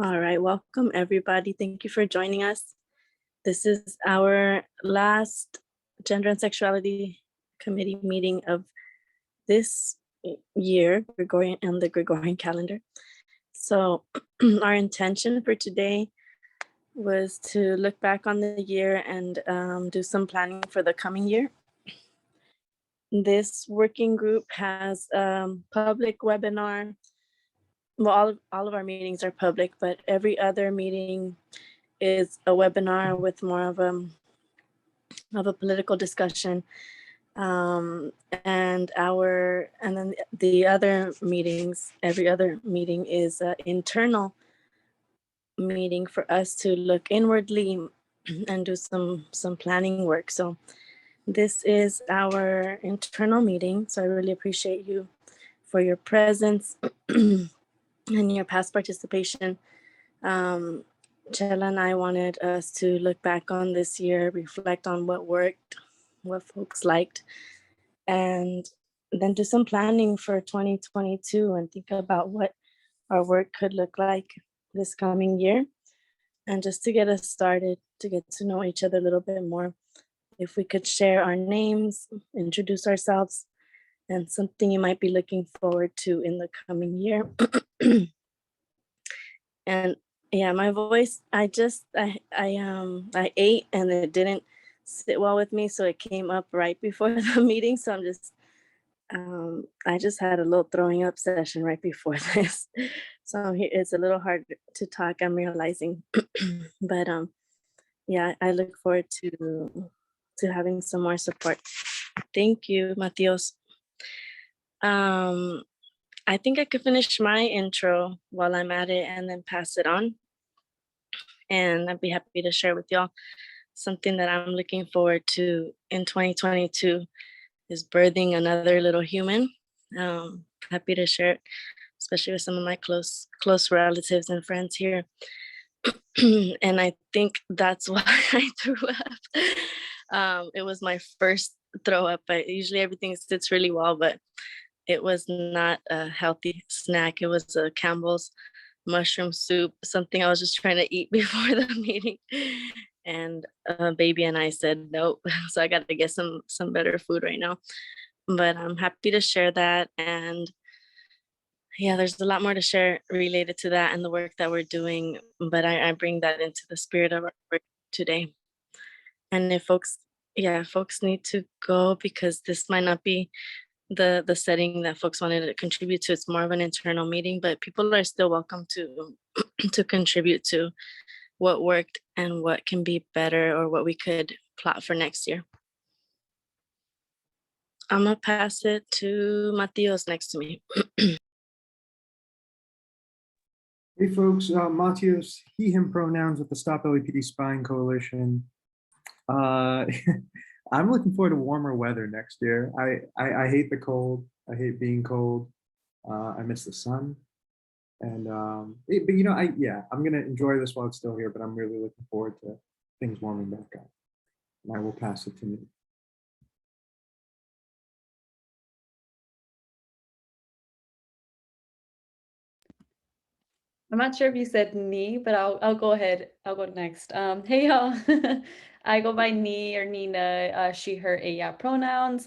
All right, welcome everybody. Thank you for joining us. This is our last Gender and Sexuality Committee meeting of this year, Gregorian and the Gregorian calendar. So our intention for today was to look back on the year and do some planning for the coming year. This working group has public webinar. Well, all of our meetings are public, but every other meeting is a webinar with more of a political discussion. And then the other meetings, every other meeting is an internal meeting for us to look inwardly and do some planning work. So this is our internal meeting. So I really appreciate you for your presence and your past participation. Chela and I wanted us to look back on this year, reflect on what worked, what folks liked, and then do some planning for 2022 and think about what our work could look like this coming year. And just to get us started, to get to know each other a little bit more, if we could share our names, introduce ourselves, and something you might be looking forward to in the coming year. And yeah, my voice, I ate and it didn't sit well with me, so it came up right before the meeting. So I just had a little throwing up session right before this. So it's a little hard to talk, I'm realizing. But yeah, I look forward to having some more support. Thank you, Matios. I think I could finish my intro while I'm at it and then pass it on. And I'd be happy to share with y'all something that I'm looking forward to in 2022 is birthing another little human. Happy to share it, especially with some of my close relatives and friends here. And I think that's why I threw up. It was my first throw up. Usually everything sits really well, but it was not a healthy snack. It was a Campbell's mushroom soup, something I was just trying to eat before the meeting. And baby and I said nope. So I got to get some better food right now. But I'm happy to share that. And yeah, there's a lot more to share related to that and the work that we're doing. But I bring that into the spirit of our work today. And if folks need to go because this might not be the setting that folks wanted to contribute to. It's more of an internal meeting, but people are still welcome to to contribute to what worked and what can be better or what we could plot for next year. I'm gonna pass it to Matios next to me. Hey folks, Matios, he, him pronouns with the Stop LAPD Spying Coalition. I'm looking forward to warmer weather next year. I hate the cold. I hate being cold. I miss the sun. And but you know, I'm gonna enjoy this while it's still here, but I'm really looking forward to things warming back up. And I will pass it to me. I'm not sure if you said Ni, but I'll go ahead. I'll go next. Hey y'all, I go by Ni or Nina, she, her, yeah pronouns.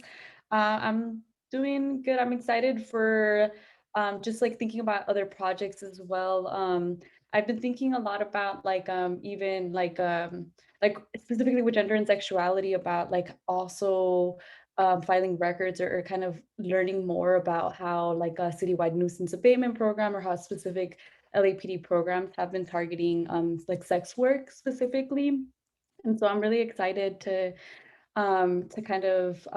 I'm doing good. I'm excited for just like thinking about other projects as well. I've been thinking a lot about like even like specifically with gender and sexuality about like also filing records or kind of learning more about how like a citywide nuisance abatement program or how specific LAPD programs have been targeting like sex work specifically. And so I'm really excited to kind of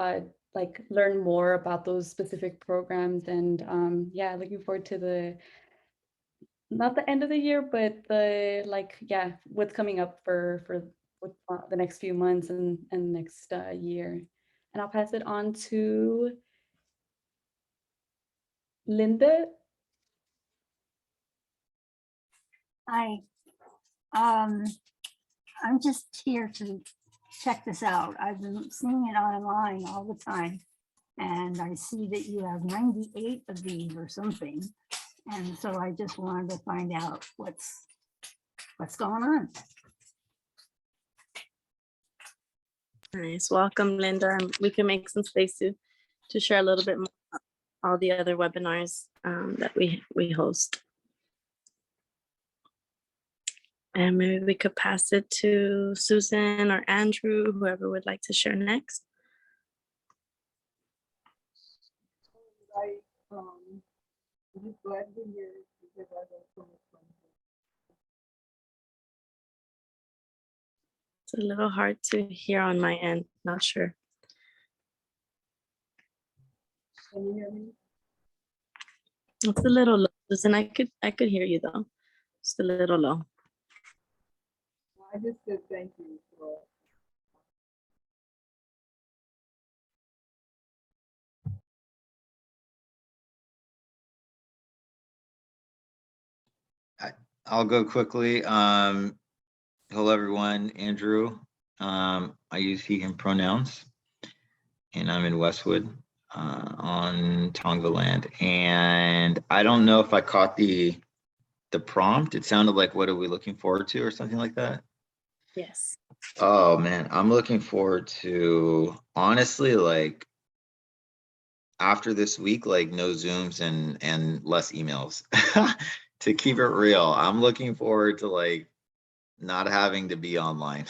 like learn more about those specific programs and yeah, looking forward to the, not the end of the year, but the like, yeah, what's coming up for the next few months and next year. And I'll pass it on to Linda. Hi, I'm just here to check this out. I've been seeing it online all the time, and I see that you have 98 of these or something. And so I just wanted to find out what's what's going on? Nice. Welcome, Linda. And we can make some space to share a little bit more about all the other webinars that we host. And maybe we could pass it to Susan or Andrew, whoever would like to share next. It's a little hard to hear on my end, not sure. Can you hear me? It's a little low, Susan. I could hear you though. Just a little low. I just said thank you for. I'll go quickly. Hello, everyone. Andrew. I use he, him pronouns, and I'm in Westwood on Tonga land. And I don't know if I caught the prompt. It sounded like, what are we looking forward to or something like that? Yes. Oh, man. I'm looking forward to, honestly, like, after this week, like no Zooms and less emails. To keep it real, I'm looking forward to like not having to be online.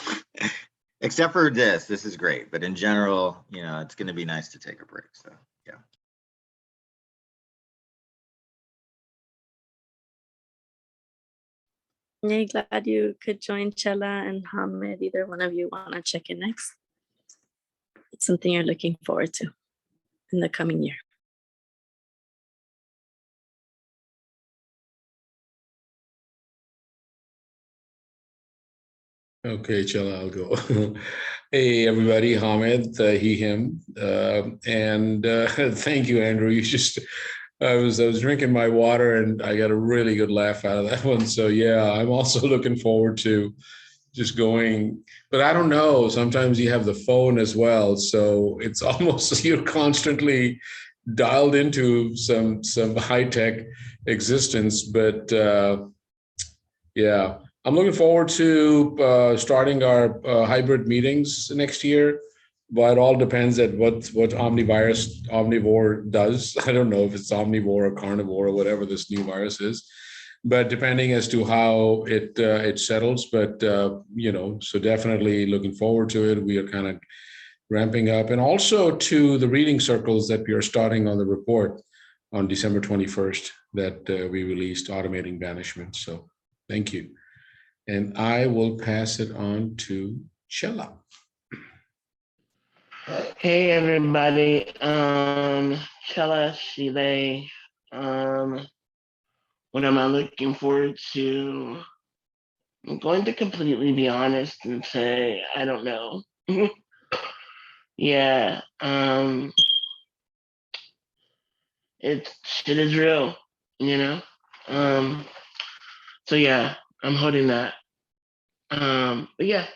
Except for this is great. But in general, you know, it's going to be nice to take a break. So, yeah. Yeah, glad you could join Chela and Hamid. Either one of you want to check in next? It's something you're looking forward to in the coming year. Okay, Chela, I'll go. Hey, everybody, Hamid, he, him. And thank you, Andrew. I was drinking my water and I got a really good laugh out of that one. So yeah, I'm also looking forward to just going, but I don't know, sometimes you have the phone as well. So it's almost, you're constantly dialed into some high-tech existence, but yeah. I'm looking forward to starting our hybrid meetings next year, but it all depends at what omnivore does. I don't know if it's omnivore or carnivore or whatever this new virus is, but depending as to how it settles. But you know, so definitely looking forward to it. We are kind of ramping up, and also to the reading circles that we are starting on the report on December 21st that we released, automating banishment. So thank you. And I will pass it on to Chela. Hey everybody, Chela Chile. What am I looking forward to? I'm going to completely be honest and say I don't know. Yeah, it's shit is real, you know. So yeah, I'm holding that. But yeah,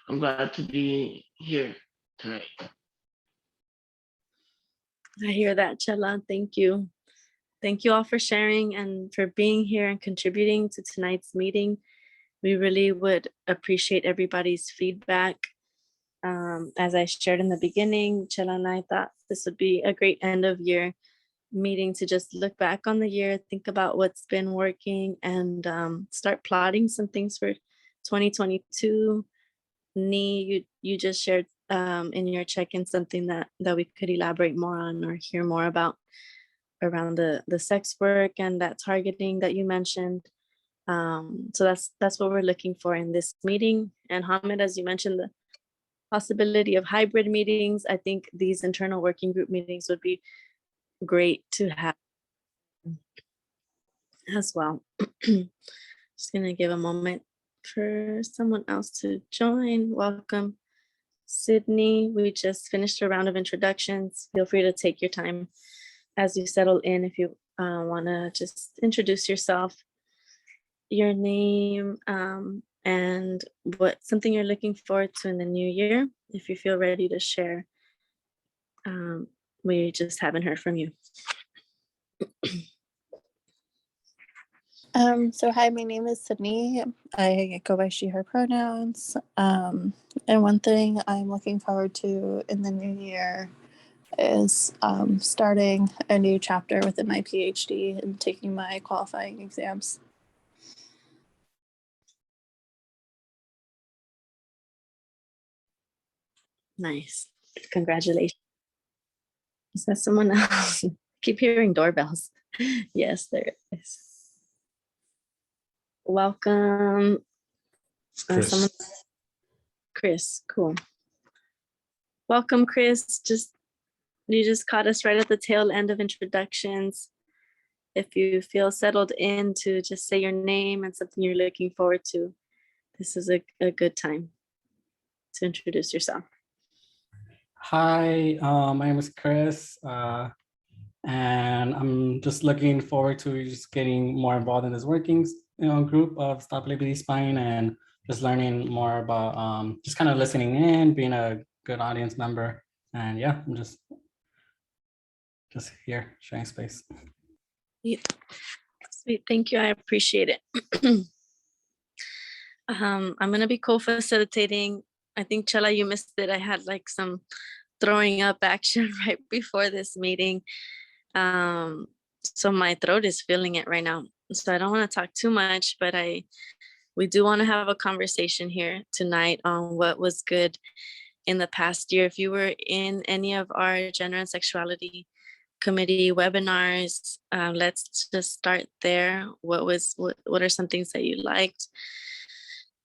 I'm glad to be here tonight. I hear that, Chela. Thank you. Thank you all for sharing and for being here and contributing to tonight's meeting. We really would appreciate everybody's feedback. As I shared in the beginning, Chela and I thought this would be a great end of year meeting to just look back on the year, think about what's been working, and start plotting some things for 2022. Nee, you just shared in your check-in something that we could elaborate more on or hear more about around the sex work and that targeting that you mentioned. So that's what we're looking for in this meeting. And Hamid, as you mentioned, the possibility of hybrid meetings, I think these internal working group meetings would be great to have as well. Just gonna give a moment for someone else to join. Welcome, Sydney. We just finished a round of introductions. Feel free to take your time as you settle in if you want to just introduce yourself, your name, and something you're looking forward to in the new year. If you feel ready to share, we just haven't heard from you. So hi, my name is Sydney. I go by she, her pronouns. And one thing I'm looking forward to in the new year is starting a new chapter within my PhD and taking my qualifying exams. Nice. Congratulations. Is that someone else? Keep hearing doorbells. Yes, there is. Welcome. Chris. Chris, cool. Welcome, Chris. You just caught us right at the tail end of introductions. If you feel settled in to just say your name and something you're looking forward to, this is a good time to introduce yourself. Hi, my name is Chris, and I'm just looking forward to just getting more involved in this workings, group of Stop Liberty Spine, and just learning more about just kind of listening in, being a good audience member, and yeah, I'm just here sharing space. Yeah. Sweet, thank you. I appreciate it. I'm gonna be co-facilitating. I think Chela, you missed it. I had like some throwing up action right before this meeting. So my throat is feeling it right now. So I don't want to talk too much, but we do want to have a conversation here tonight on what was good in the past year. If you were in any of our gender and sexuality committee webinars, let's just start there. What are some things that you liked?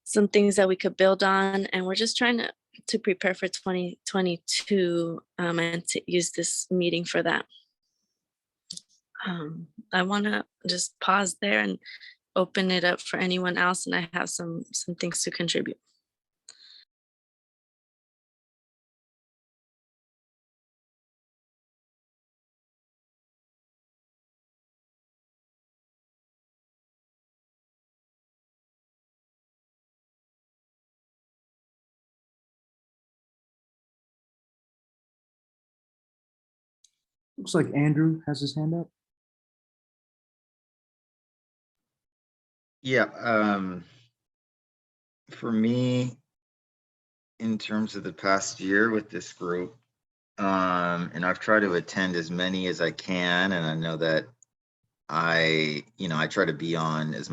Some things that we could build on, and we're just trying to prepare for 2022 and to use this meeting for that. I want to just pause there and open it up for anyone else, and I have some things to contribute. Looks like Andrew has his hand up. Yeah, for me, in terms of the past year with this group, and I've tried to attend as many as I can, and I know that I try to be on as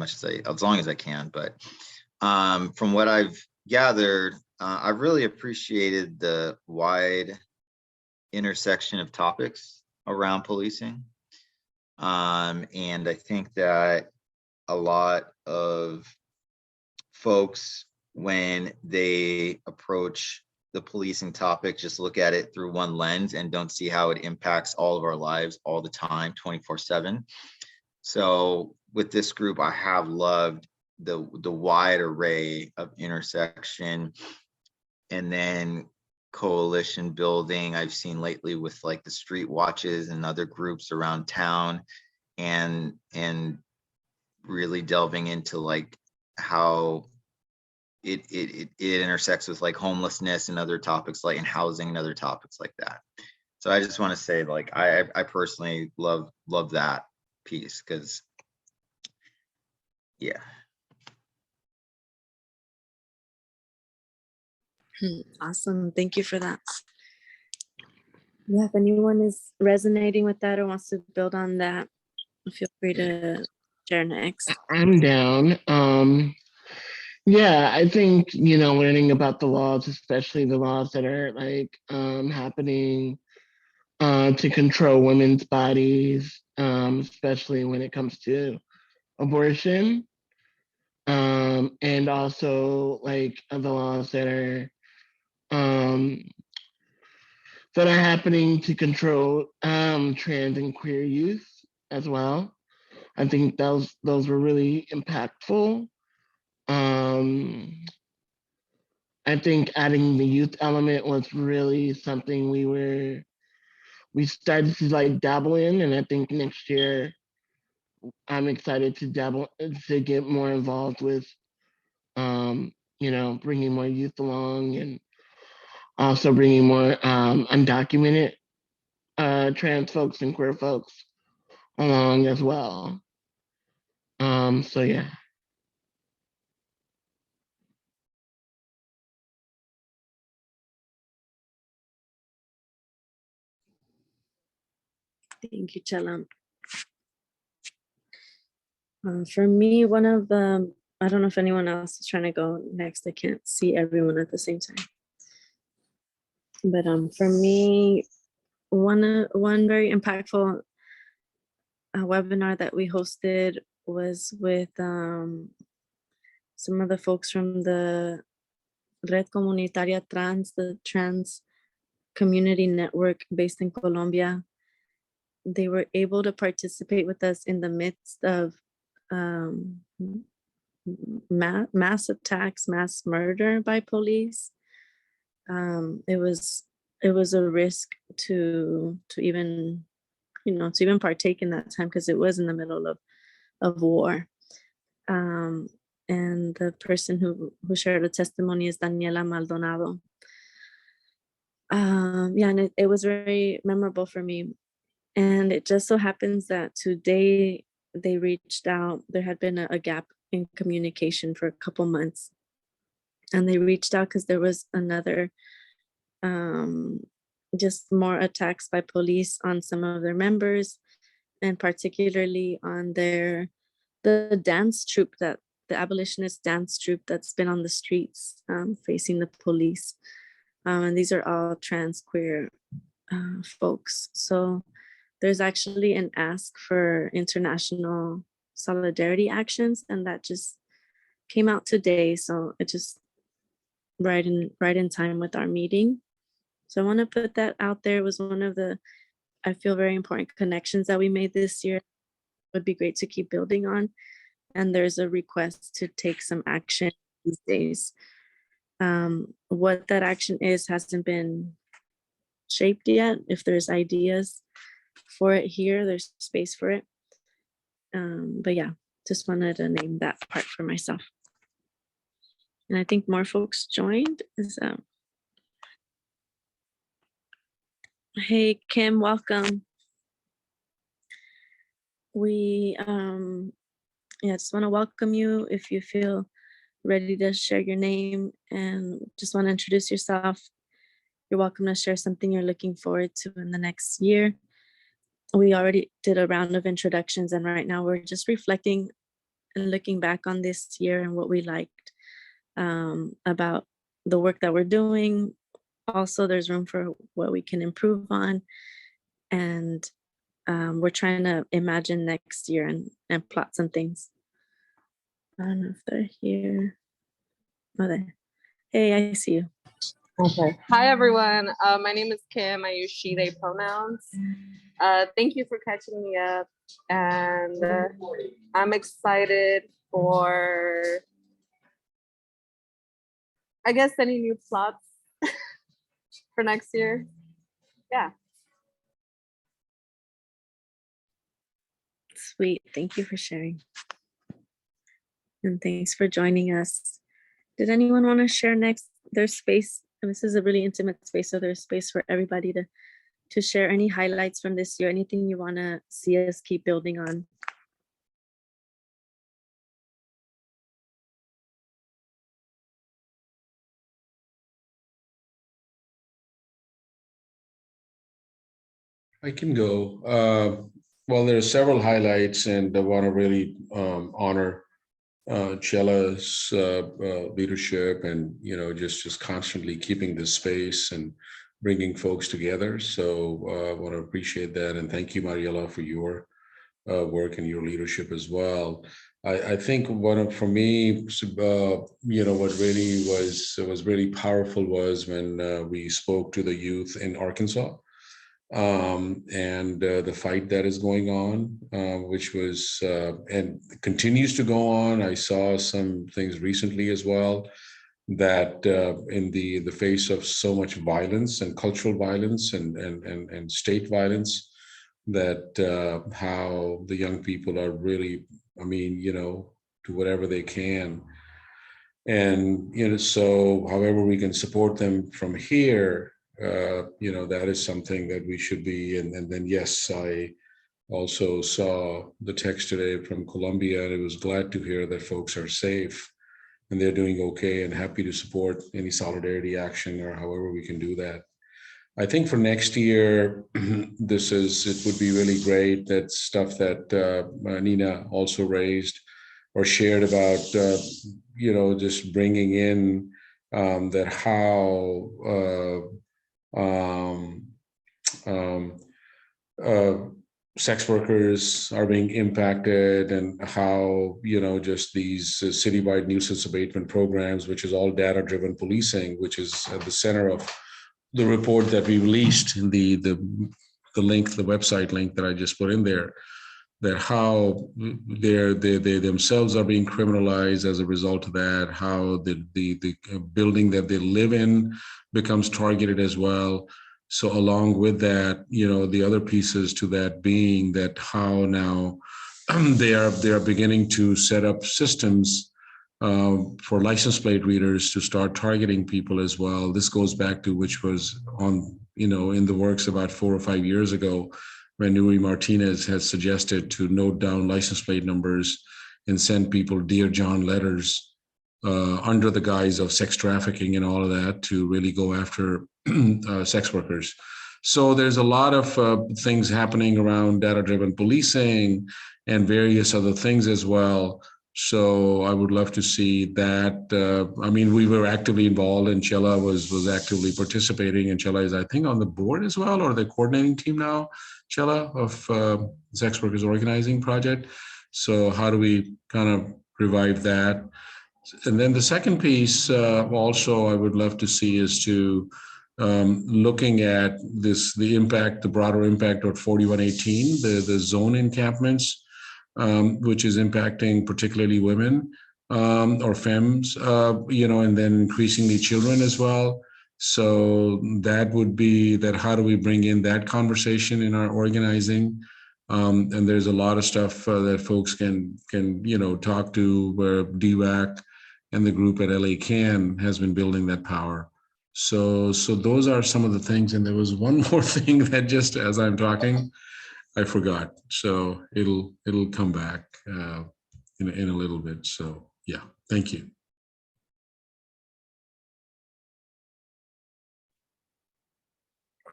long as I can, but from what I've gathered, I've really appreciated the wide intersection of topics around policing. And I think that a lot of folks, when they approach the policing topic, just look at it through one lens and don't see how it impacts all of our lives all the time, 24/7. So with this group, I have loved the wide array of intersection, and then coalition building I've seen lately with like the street watches and other groups around town, and really delving into like how it intersects with like homelessness and other topics, like in housing and other topics like that. So I just want to say, like, I personally love that piece, because yeah. Awesome, thank you for that. Yeah, if anyone is resonating with that or wants to build on that, feel free to share next. I'm down. Yeah, I think, learning about the laws, especially the laws that are like happening to control women's bodies, especially when it comes to abortion, and also like the laws that are happening to control trans and queer youth as well. I think those were really impactful. I think adding the youth element was really something we started to like dabble in, and I think next year I'm excited to get more involved with, bringing more youth along, and also bringing more undocumented trans folks and queer folks along as well. So yeah. Thank you, Chela. For me, one of the, I don't know if anyone else is trying to go next. I can't see everyone at the same time. But for me, one very impactful webinar that we hosted was with some of the folks from the Red Comunitaria Trans, the trans community network based in Colombia. They were able to participate with us in the midst of mass attacks, mass murder by police. It was a risk to even, you know, to even partake in that time, because it was in the middle of war. And the person who shared a testimony is Daniela Maldonado. Yeah, and it was very memorable for me. And it just so happens that today they reached out. There had been a gap in communication for a couple months. And they reached out because there was another, just more attacks by police on some of their members, and particularly on the dance troupe, that the abolitionist dance troupe that's been on the streets facing the police. And these are all trans queer folks. So there's actually an ask for international solidarity actions, and that just came out today. So it just right in time with our meeting. So I want to put that out there. It was one of the, I feel, very important connections that we made this year. It would be great to keep building on. And there's a request to take some action these days. What that action is hasn't been shaped yet. If there's ideas for it here, there's space for it. But yeah, just wanted to name that part for myself. And I think more folks joined. Hey, Kim, welcome. We just want to welcome you if you feel ready to share your name and just want to introduce yourself. You're welcome to share something you're looking forward to in the next year. We already did a round of introductions, and right now we're just reflecting and looking back on this year and what we liked about the work that we're doing. Also, there's room for what we can improve on. And we're trying to imagine next year and plot some things. I don't know if they're here. Oh, there. Hey, I see you. Okay. Hi, everyone. My name is Kim. I use she, they pronouns. Thank you for catching me up. And I'm excited for, I guess, any new plots for next year. Yeah. Sweet. Thank you for sharing. And thanks for joining us. Did anyone want to share next? There's space. And this is a really intimate space, so there's space for everybody to share any highlights from this year, anything you want to see us keep building on. I can go. Well, there are several highlights, and I want to really honor Chela's leadership, and just constantly keeping this space and bringing folks together. So I want to appreciate that, and thank you, Mariela, for your work and your leadership as well. I think for me, what really was really powerful was when we spoke to the youth in Arkansas. And the fight that is going on, which was and continues to go on. I saw some things recently as well that in the face of so much violence and cultural violence and state violence, that how the young people are really, do whatever they can. And so however we can support them from here, that is something that we should be. And then, yes, I also saw the text today from Colombia, and I was glad to hear that folks are safe and they're doing okay, and happy to support any solidarity action or however we can do that. I think for next year, it would be really great, that stuff that Nina also raised or shared about, just bringing in that how sex workers are being impacted, and how, just these citywide nuisance abatement programs, which is all data-driven policing, which is at the center of the report that we released in the link, the website link that I just put in there, that how they themselves are being criminalized as a result of that, how the building that they live in becomes targeted as well. So along with that, the other pieces to that being that how now they are beginning to set up systems for license plate readers to start targeting people as well. This goes back to which was on, in the works about 4 or 5 years ago, when Nuri Martinez has suggested to note down license plate numbers and send people Dear John letters under the guise of sex trafficking and all of that, to really go after sex workers. So there's a lot of things happening around data-driven policing and various other things as well. So I would love to see that. We were actively involved, and Chela was actively participating, and Chela is, I think, on the board as well, or the coordinating team now, Chela, of Sex Workers Organizing Project. So how do we kind of revive that? And then the second piece also I would love to see is to looking at the broader impact of 4118, the zone encampments, which is impacting particularly women or femmes, and then increasingly children as well. So that would be that. How do we bring in that conversation in our organizing? And there's a lot of stuff that folks can talk to, where DWAC and the group at LA Can has been building that power. So those are some of the things. And there was one more thing that just as I'm talking, I forgot. So it'll come back in a little bit. So yeah, thank you.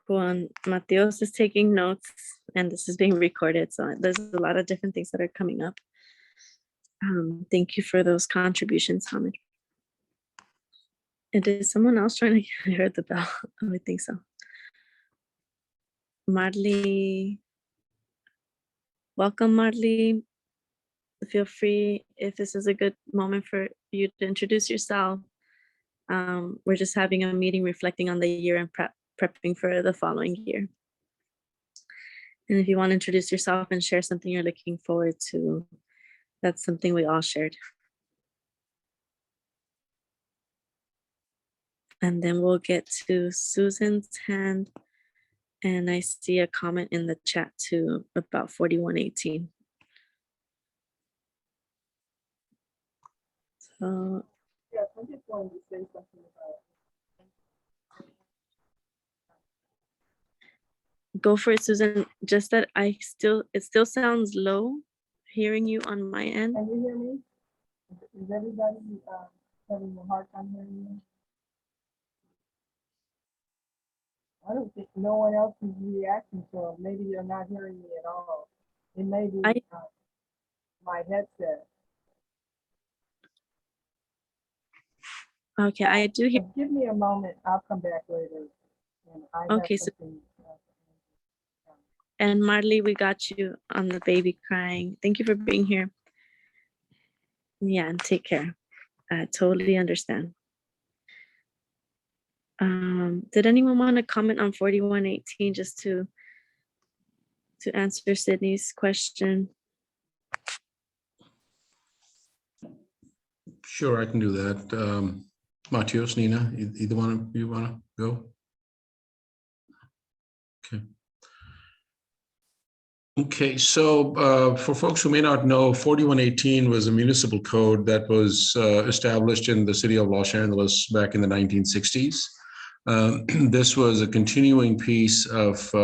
Cool. And Mateos is taking notes, and this is being recorded. So there's a lot of different things that are coming up. Thank you for those contributions, Hamid. And is someone else trying to hear the bell? Oh, I think so. Marley. Welcome, Marley. Feel free, if this is a good moment for you to introduce yourself. We're just having a meeting reflecting on the year and prepping for the following year. And if you want to introduce yourself and share something you're looking forward to, that's something we all shared. And then we'll get to Susan's hand. And I see a comment in the chat too about 4118. So Yes, I just wanted to say something about go for it, Susan. Just that it still sounds low hearing you on my end. Can you hear me? Is everybody having a hard time hearing me? I don't think no one else is reacting, so maybe you're not hearing me at all. It may be my headset. Okay, I do hear. Give me a moment. I'll come back later. And I Okay, so and Marley, we got you on the baby crying. Thank you for being here. Yeah, and take care. I totally understand. Did anyone want to comment on 4118 just to answer Sydney's question? Sure, I can do that. Mateos, Nina, either one of you want to go? Okay. Okay, so for folks who may not know, 4118 was a municipal code that was established in the city of Los Angeles back in the 1960s. This was a continuing piece of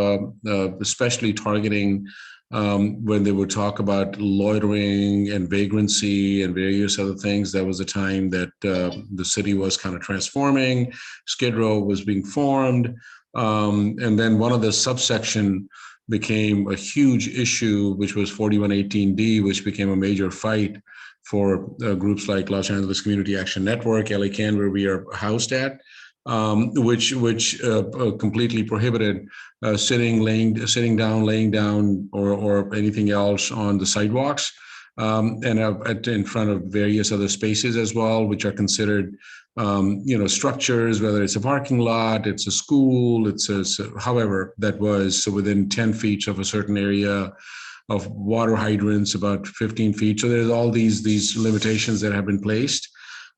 especially targeting when they would talk about loitering and vagrancy and various other things. That was a time that the city was kind of transforming. Skid Row was being formed. And then one of the subsection became a huge issue, which was 4118D, which became a major fight for groups like Los Angeles Community Action Network, LA Can, where we are housed at, which completely prohibited sitting down, laying down, or anything else on the sidewalks, and in front of various other spaces as well, which are considered, structures, whether it's a parking lot, it's a school, however that was, so within 10 feet of a certain area of water hydrants, about 15 feet. So there's all these limitations that have been placed.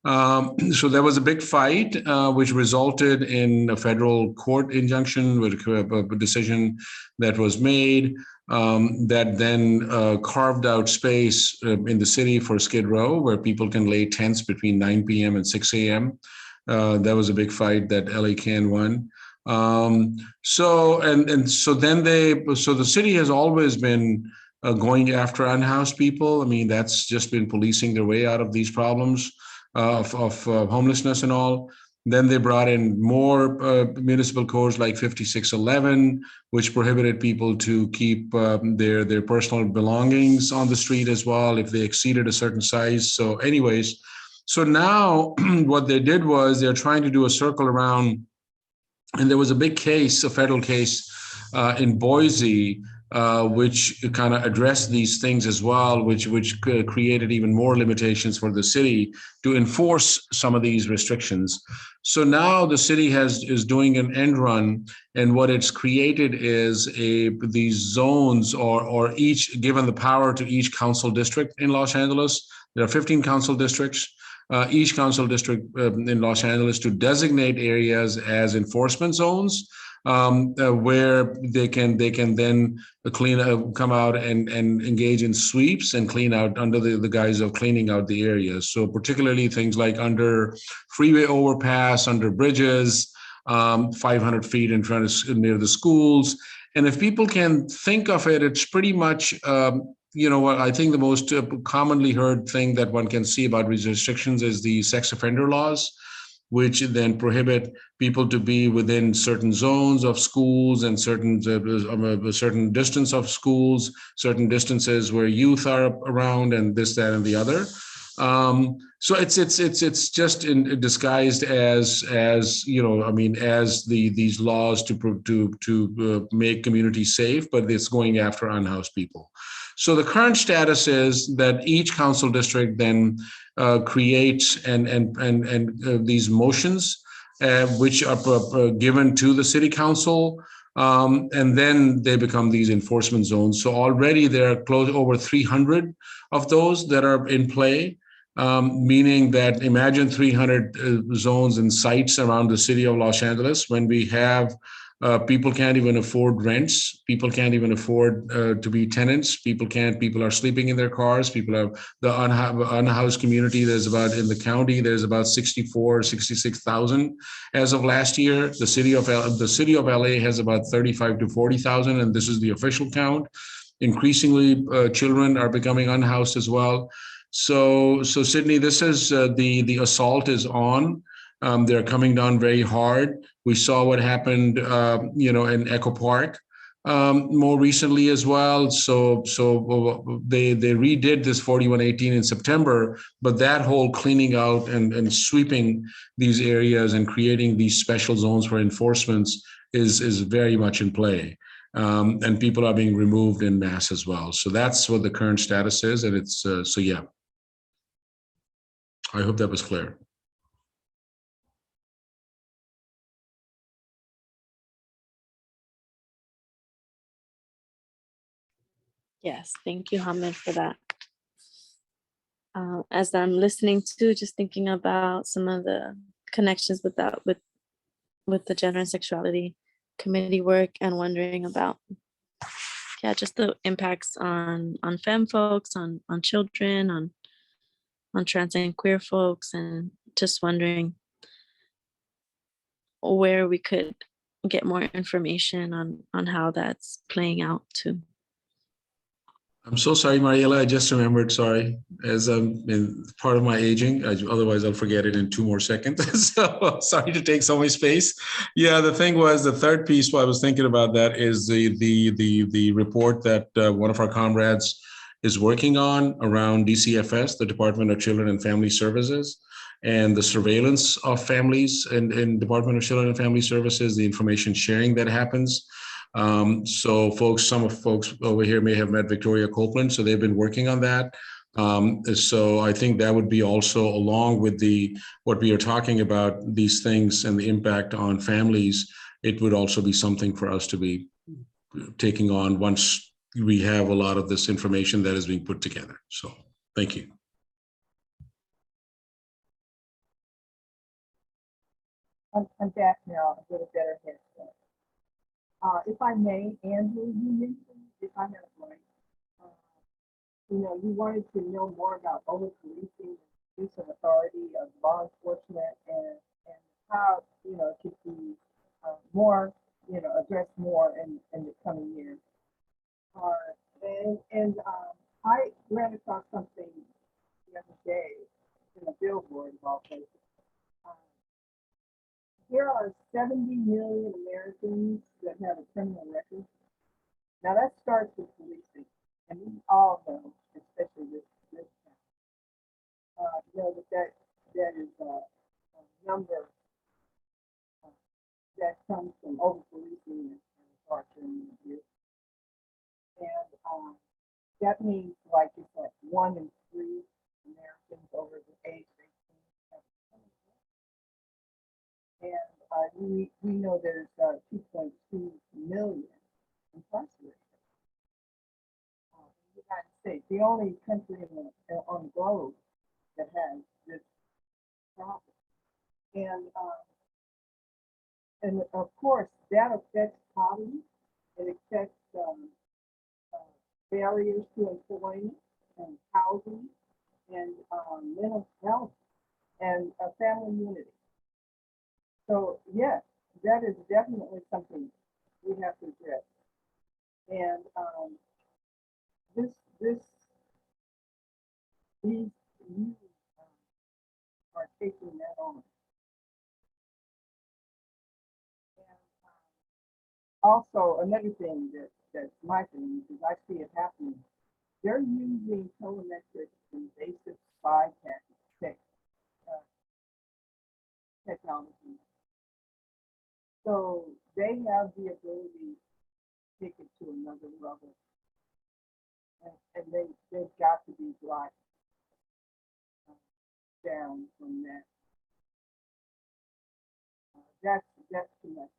So there was a big fight, which resulted in a federal court injunction with a decision that was made, that then carved out space in the city for Skid Row, where people can lay tents between 9 p.m. and 6 a.m. That was a big fight that LA Can won. So the city has always been going after unhoused people. I mean, that's just been policing their way out of these problems of homelessness and all. Then they brought in more municipal codes like 5611, which prohibited people to keep their personal belongings on the street as well if they exceeded a certain size. So anyways, so now what they did was they're trying to do a circle around, and there was a big case, a federal case in Boise, which kind of addressed these things as well, which created even more limitations for the city to enforce some of these restrictions. So now the city is doing an end run, and what it's created is these zones, or each given the power to each council district in Los Angeles. There are 15 council districts. Each council district in Los Angeles to designate areas as enforcement zones, where they can then come out and engage in sweeps and clean out under the guise of cleaning out the areas. So particularly things like under freeway overpass, under bridges, 500 feet in front of near the schools. And if people can think of it, it's pretty much, I think the most commonly heard thing that one can see about these restrictions is the sex offender laws, which then prohibit people to be within certain zones of schools and a certain distance of schools, certain distances where youth are around, and this, that, and the other. So it's just disguised as these laws to make communities safe, but it's going after unhoused people. So the current status is that each council district then creates and these motions, which are given to the city council, and then they become these enforcement zones. So already there are close over 300 of those that are in play, meaning that imagine 300 zones and sites around the city of Los Angeles when we have people can't even afford rents. People can't even afford to be tenants. People are sleeping in their cars. People have the unhoused community. In the county, there's about 66,000 as of last year. The city of LA has about 35 to 40,000, and this is the official count. Increasingly, children are becoming unhoused as well. So Sydney, this is the assault is on. They're coming down very hard. We saw what happened, in Echo Park more recently as well. So they redid this 4118 in September, but that whole cleaning out and sweeping these areas and creating these special zones for enforcements is very much in play. And people are being removed en masse as well. So that's what the current status is. And it's, yeah. I hope that was clear. Yes, thank you, Hamid, for that. As I'm listening to, just thinking about some of the connections with the gender and sexuality committee work, and wondering about, just the impacts on femme folks, on children, on trans and queer folks, and just wondering where we could get more information on how that's playing out too. I'm so sorry, Mariela. I just remembered, sorry, as in part of my aging, otherwise I'll forget it in 2 more seconds. So sorry to take so much space. Yeah, the thing was, the third piece while I was thinking about that is the report that one of our comrades is working on around DCFS, the Department of Children and Family Services, and the surveillance of families in Department of Children and Family Services, the information sharing that happens. So some folks over here may have met Victoria Copeland, so they've been working on that. So I think that would be also, along with what we are talking about, these things and the impact on families, it would also be something for us to be taking on once we have a lot of this information that is being put together. So thank you. I'm back now, a little better headset. If I may, Andrew, you mentioned, if I have it right, you wanted to know more about over-policing, use of authority of law enforcement, and how, it could be more, addressed more in the coming years. I ran across something the other day in a billboard of all places. There are 70 million Americans that have a criminal record. Now that starts with policing, and we all know, especially this that is a number that comes from over policing and torturing abuse. And that means it's like 1 in 3 Americans over the age of 18 have. And we know there's 2.2 million incarcerated in the United States, the only country on the globe that has this problem. And of course, that affects poverty. It affects barriers to employment and housing and mental health and family unity. So yes, that is definitely something we have to address. And these you are taking that on. And also another thing that's my thing, because I see it happening, they're using telemetric invasive spy technology. So they have the ability to take it to another level. And they've got to be brought down from that. That's too much.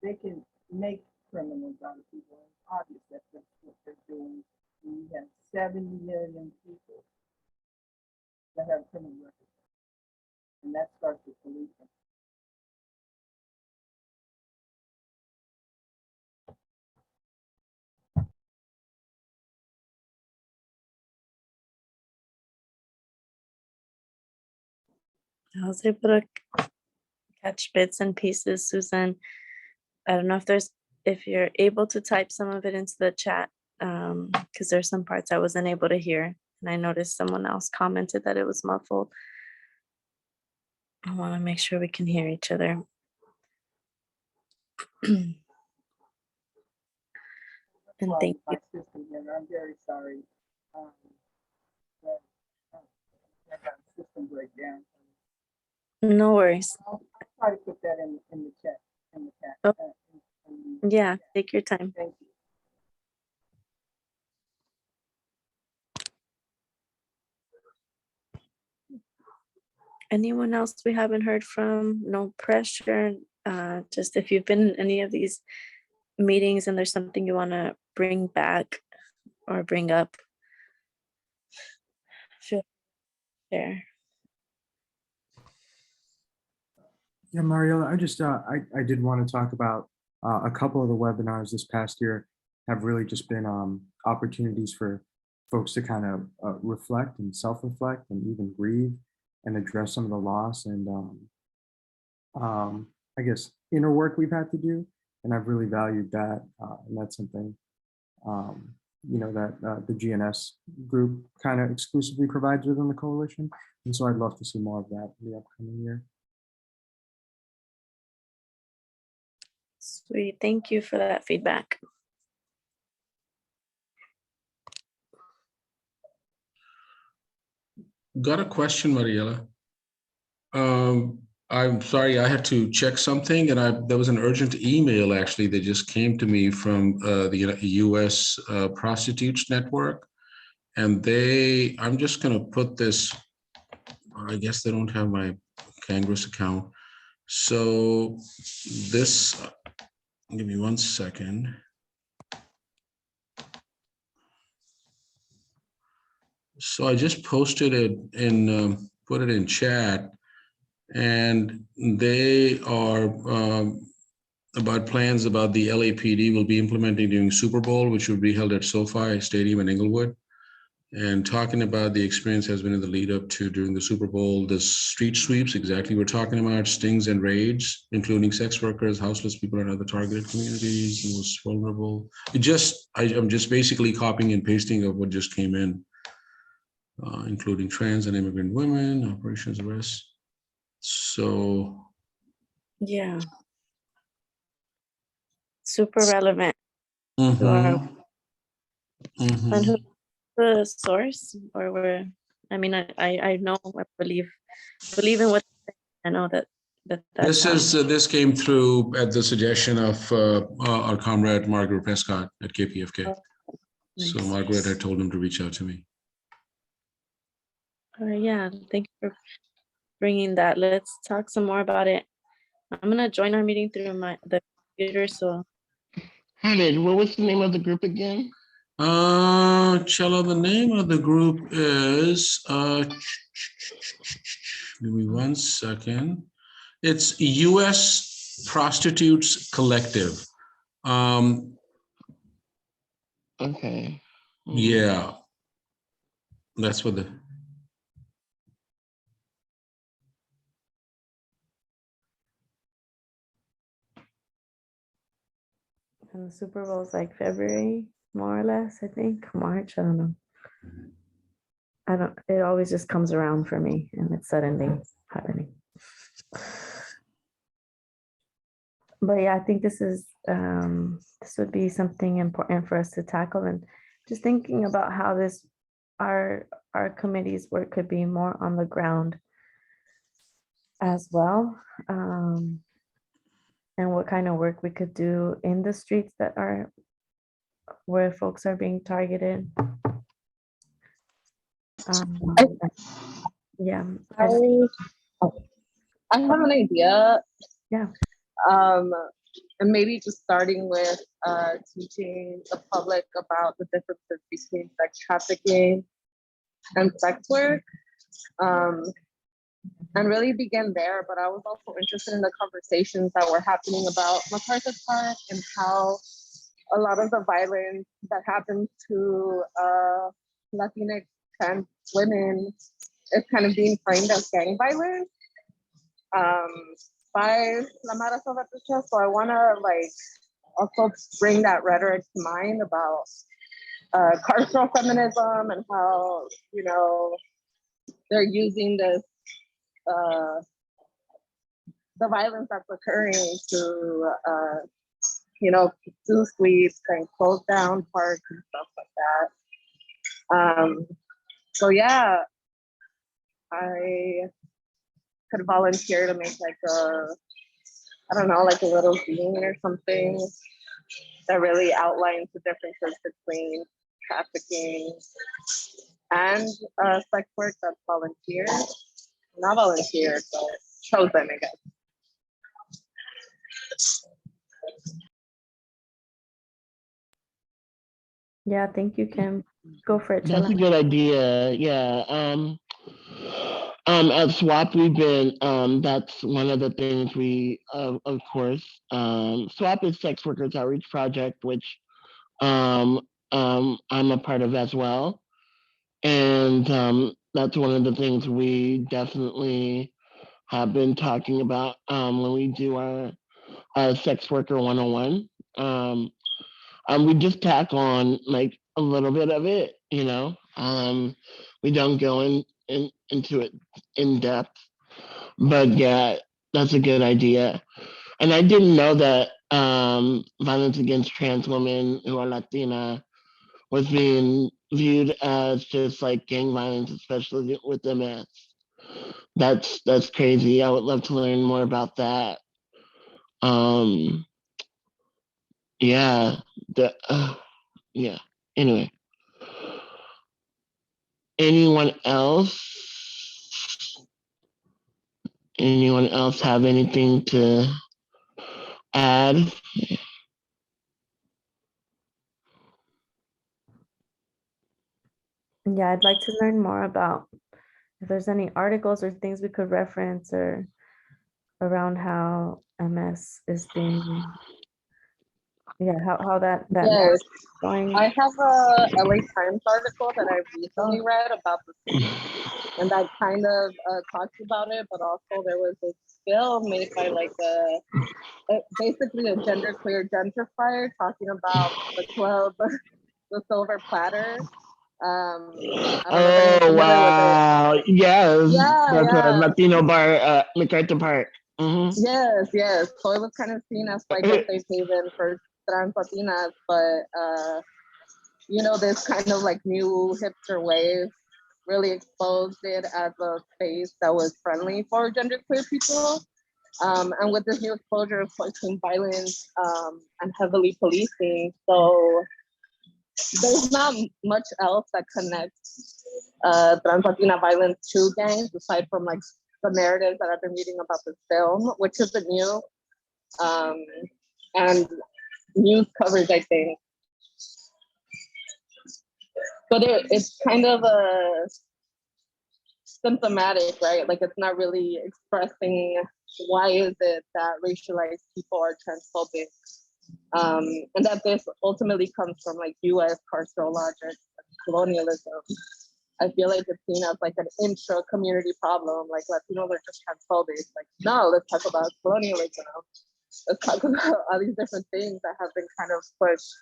They can make criminals out of people. And obviously, that's what they're doing. We have 70 million people that have criminal records, and that starts with policing. I was able to catch bits and pieces, Susan. I don't know if you're able to type some of it into the chat, because there's some parts I wasn't able to hear. And I noticed someone else commented that it was muffled. I want to make sure we can hear each other. And thank you. I'm very sorry. I got a system breakdown. No worries. I'll try to put that in the chat. Oh. Yeah, take your time. Thank you. Anyone else we haven't heard from? No pressure. Just if you've been in any of these meetings and there's something you want to bring back or bring up, feel share. Yeah, Mariela, I just I did want to talk about a couple of the webinars this past year have really just been opportunities for folks to kind of reflect and self-reflect and even grieve and address some of the loss and I guess inner work we've had to do. And I've really valued that. And that's something that the GNS group kind of exclusively provides within the coalition. And so I'd love to see more of that in the upcoming year. Sweet. Thank you for that feedback. Got a question, Mariela. I'm sorry, I had to check something, and there was an urgent email actually that just came to me from the U.S. Prostitutes Network, and I'm just going to put this. I guess they don't have my Congress account, so this. Give me 1 second. So I just posted it in, put it in chat. And they are about plans about the LAPD will be implementing during Super Bowl, which will be held at SoFi Stadium in Inglewood. And talking about the experience has been in the lead up to during the Super Bowl, the street sweeps, exactly we're talking about, stings and raids, including sex workers, houseless people, and other targeted communities, the most vulnerable. I'm just basically copying and pasting of what just came in, including trans and immigrant women, operations arrest. So Yeah. Super relevant. mhm. And who's the source, or where? I mean, I know, I believe in what I know This came through at the suggestion of our comrade Margaret Prescott at KPFK. Oh, nice. So Margaret had told him to reach out to me. Yeah, thank you for bringing that. Let's talk some more about it. I'm gonna join our meeting through the computer. So, Hamid, what was the name of the group again? Chella, the name of the group is give me 1 second. It's U.S. Prostitutes Collective. Okay. Yeah, that's what the. and the Super Bowl is like February, more or less. I think March. I don't know. It always just comes around for me, and it's suddenly happening. But yeah, I think this would be something important for us to tackle, and just thinking about how our committee's work could be more on the ground as well, and what kind of work we could do in the streets where folks are being targeted. Yeah, I have an idea. Yeah. And maybe just starting with teaching the public about the differences between sex trafficking and sex work, and really begin there. But I was also interested in the conversations that were happening about MacArthur Park and how a lot of the violence that happens to Latinx trans women is kind of being framed as gang violence by La Mara Salvatrucha. So I want to also bring that rhetoric to mind about carceral feminism and how, they're using this, the violence that's occurring to, do sweeps and close down parks and stuff like that. So yeah, I could volunteer to make a little zine or something that really outlines the differences between trafficking and sex work that's volunteer. Not volunteer, but chosen, I guess. Yeah, thank you, Kim. Go for it, That's Chella. a good idea. Yeah. At SWAP, we've been, that's one of the things we, of course, SWAP is Sex Workers Outreach Project, which I'm a part of as well. And that's one of the things we definitely have been talking about when we do our Sex Worker 101. We just tack on a little bit of it, we don't go into it in depth, but yeah, that's a good idea. And I didn't know that violence against trans women who are Latina was being viewed as just like gang violence, especially with MS. That's crazy. I would love to learn more about that. Um, yeah, yeah. Anyway, anyone else? Anyone else have anything to add? Yeah, I'd like to learn more about if there's any articles or things we could reference or around how MS is being, yeah, how that Yes, going. I have a LA Times article that I recently read about this, and that kind of talks about it. But also, there was this film made by like basically a genderqueer gentrifier talking about the club, the Silver Platter. I don't know if anyone's Oh familiar with it. wow! Yes, Yeah, that's a yeah. Latino bar, MacArthur Park. Yes, yes. So it was kind of seen as like a safe haven for trans Latinas, but this kind of like new hipster wave really exposed it as a space that was friendly for genderqueer people. And with this new exposure, of course, came violence and heavily policing. So there's not much else that connects trans Latina violence to gangs aside from like the narratives that I've been reading about this film, which isn't new. And news coverage, I think. But it's kind of a symptomatic, right? Like it's not really expressing why is it that racialized people are transphobic. And that this ultimately comes from like US carceral logic, colonialism. I feel like it's seen as like an intra-community problem, like Latinos are just transphobic. Like, no, let's talk about colonialism. Let's talk about all these different things that have been kind of pushed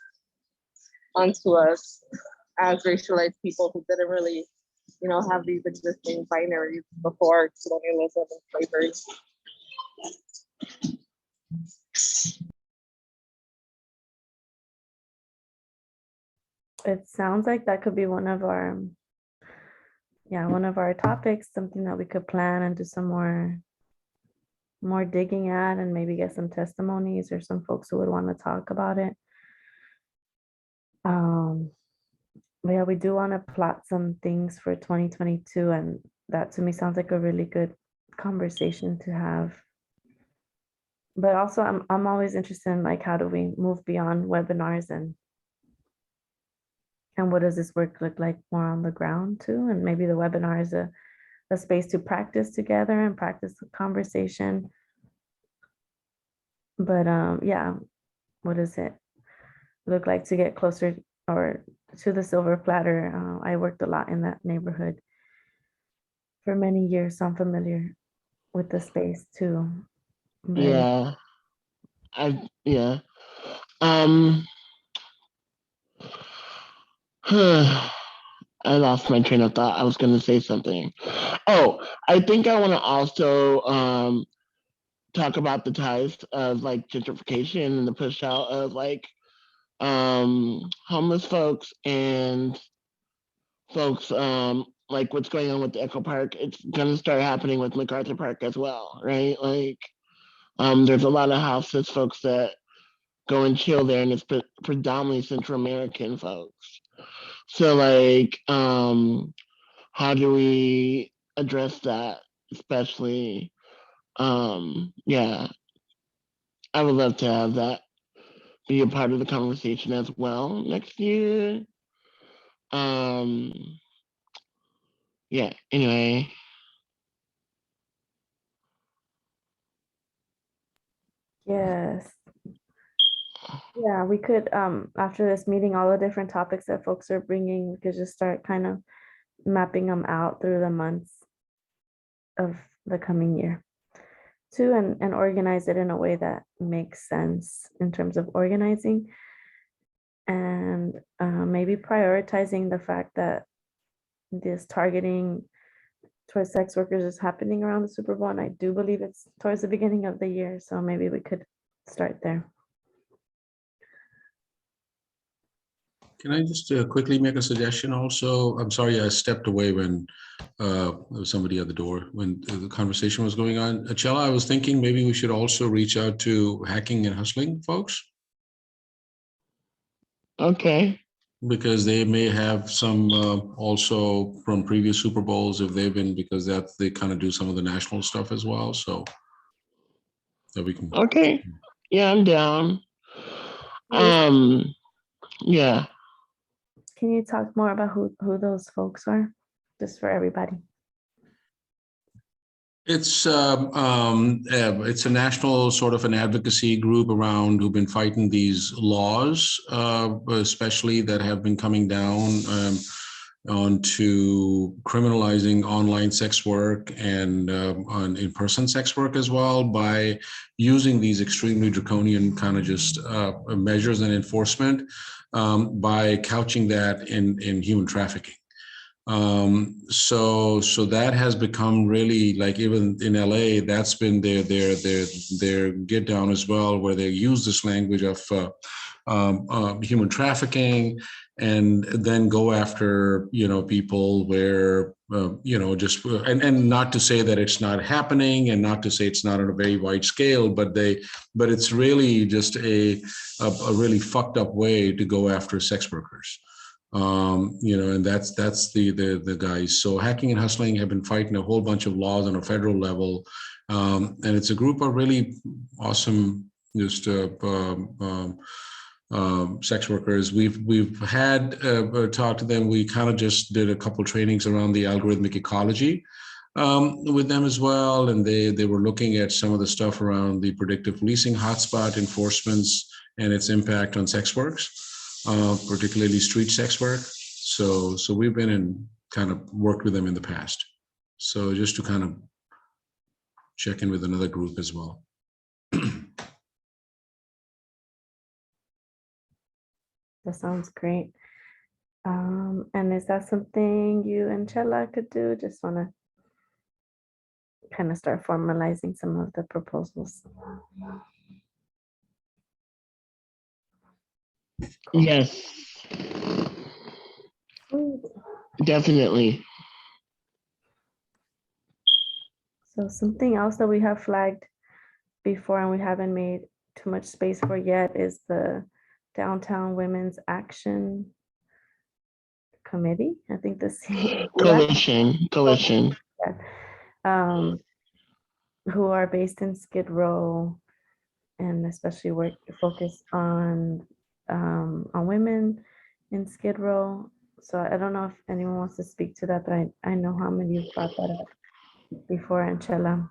onto us as racialized people who didn't really, have these existing binaries before colonialism and slavery. It sounds like that could be one of our topics, something that we could plan and do some more digging at, and maybe get some testimonies or some folks who would want to talk about it. But yeah, we do want to plot some things for 2022, and that to me sounds like a really good conversation to have. But also I'm always interested in like how do we move beyond webinars and what does this work look like more on the ground too? And maybe the webinar is a space to practice together and practice the conversation. But yeah, what does it look like to get closer or to the Silver Platter? I worked a lot in that neighborhood for many years, so I'm familiar with the space too. But Yeah, yeah. Um, I lost my train of thought. I was going to say something. Oh, I think I want to also talk about the ties of like gentrification and the push out of like homeless folks and folks like what's going on with the Echo Park. It's going to start happening with MacArthur Park as well, right? Like there's a lot of houseless folks that go and chill there, and it's predominantly Central American folks. So like how do we address that, especially yeah, I would love to have that be a part of the conversation as well next year. um yeah, anyway. yes, yeah, we could after this meeting, all the different topics that folks are bringing, we could just start kind of mapping them out through the months of the coming year too, and organize it in a way that makes sense in terms of organizing and maybe prioritizing the fact that this targeting towards sex workers is happening around the Super Bowl, and I do believe it's towards the beginning of the year, so maybe we could start there. Can I just quickly make a suggestion also? I'm sorry, I stepped away when there was somebody at the door when the conversation was going on. Chella, I was thinking maybe we should also reach out to hacking and hustling folks, Okay. because they may have some also from previous Super Bowls if they've been, because that they kind of do some of the national stuff as well. So that we can. Okay. Yeah, I'm down. Yeah. Can you talk more about who those folks are, just for everybody? It's a national sort of an advocacy group around who've been fighting these laws, especially that have been coming down onto criminalizing online sex work and on in-person sex work as well, by using these extremely draconian kind of just measures and enforcement, by couching that in human trafficking. So that has become really, like, even in LA, that's been their get down as well, where they use this language of human trafficking, and then go after, you know, people where, you know, just, and not to say that it's not happening, and not to say it's not on a very wide scale, but it's really just a really fucked up way to go after sex workers. You know, and that's the guys. So hacking and hustling have been fighting a whole bunch of laws on a federal level, and it's a group of really awesome just sex workers. We've had talked to them. We kind of just did a couple trainings around the algorithmic ecology with them as well, and they were looking at some of the stuff around the predictive policing hotspot enforcements and its impact on sex works. Particularly street sex work. So we've been in kind of worked with them in the past. So just to kind of check in with another group as well. That sounds great. And is that something you and Chella could do? Just want to kind of start formalizing some of the proposals. Cool. Yes. Definitely. So something else that we have flagged before and we haven't made too much space for yet is the Downtown Women's Action Committee. I think this Coalition. Who are based in Skid Row, and especially focus on women in Skid Row. So I don't know if anyone wants to speak to that, but I know how many you've brought that up before, Anchela.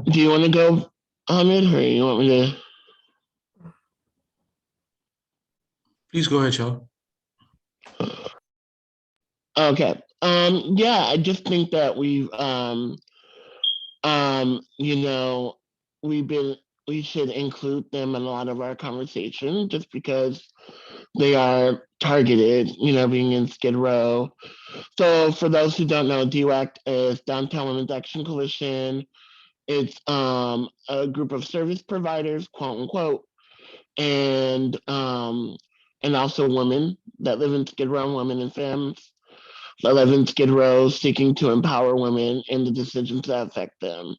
Do you want to go, Ahmed, or you want me to? Please go ahead, Chella. Okay. Yeah, I just think that we've you know, we should include them in a lot of our conversation, just because they are targeted, you know, being in Skid Row. So for those who don't know, DWAC is Downtown Women's Action Coalition. It's a group of service providers, quote unquote, and also women that live in Skid Row, women and femmes that live in Skid Row, seeking to empower women in the decisions that affect them.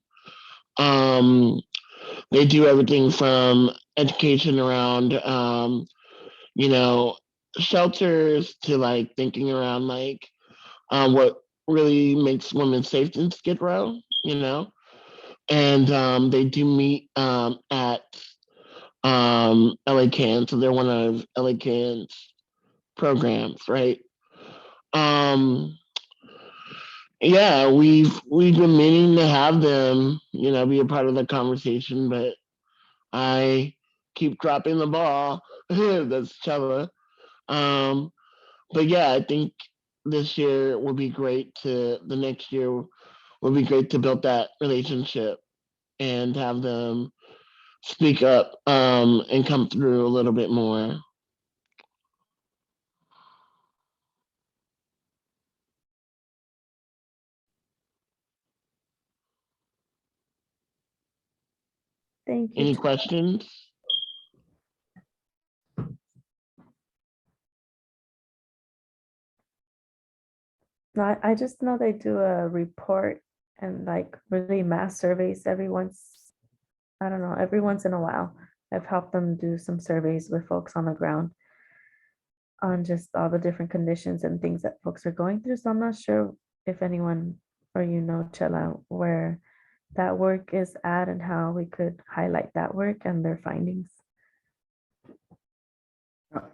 They do everything from education around, you know, shelters, to like thinking around like what really makes women safe in Skid Row, you know. And they do meet at LA Can, so they're one of LA Can's programs, right? Yeah, we've been meaning to have them, you know, be a part of the conversation, but I keep dropping the ball. That's Chella. But yeah, I think this year will be great the next year will be great to build that relationship and have them speak up and come through a little bit more. Thank you. Any questions? No, I just know they do a report and like really mass surveys every once, I don't know, every once in a while. I've helped them do some surveys with folks on the ground on just all the different conditions and things that folks are going through. So I'm not sure if anyone or Chela, where that work is at and how we could highlight that work and their findings.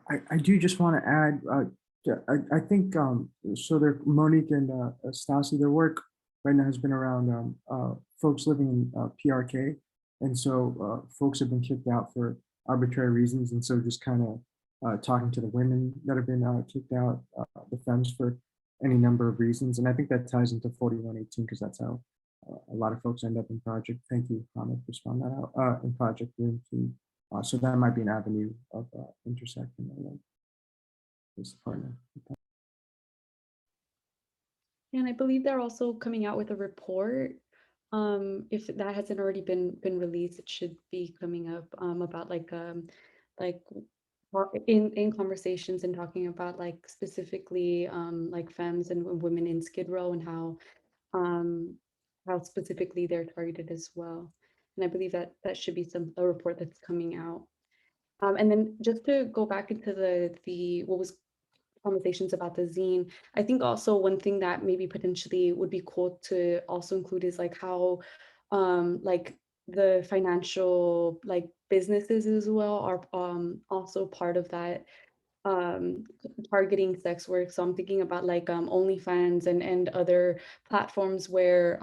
I do just want to add, I think, so there, Monique and Stasi, their work right now has been around folks living in PRK. And so folks have been kicked out for arbitrary reasons. And so just kind of talking to the women that have been kicked out, the femmes for any number of reasons. And I think that ties into 4118 because that's how a lot of folks end up in project. Thank you, Ahmed, for spelling that out, in project room too. So that might be an avenue of intersecting this partner. And I believe they're also coming out with a report. If that hasn't already been released, it should be coming up about like in conversations and talking about like specifically like femmes and women in Skid Row and how specifically they're targeted as well. And I believe that that should be a report that's coming out. And then just to go back into the what was conversations about the zine, I think also one thing that maybe potentially would be cool to also include is like how like the financial like businesses as well are also part of that targeting sex work. So I'm thinking about like OnlyFans and other platforms where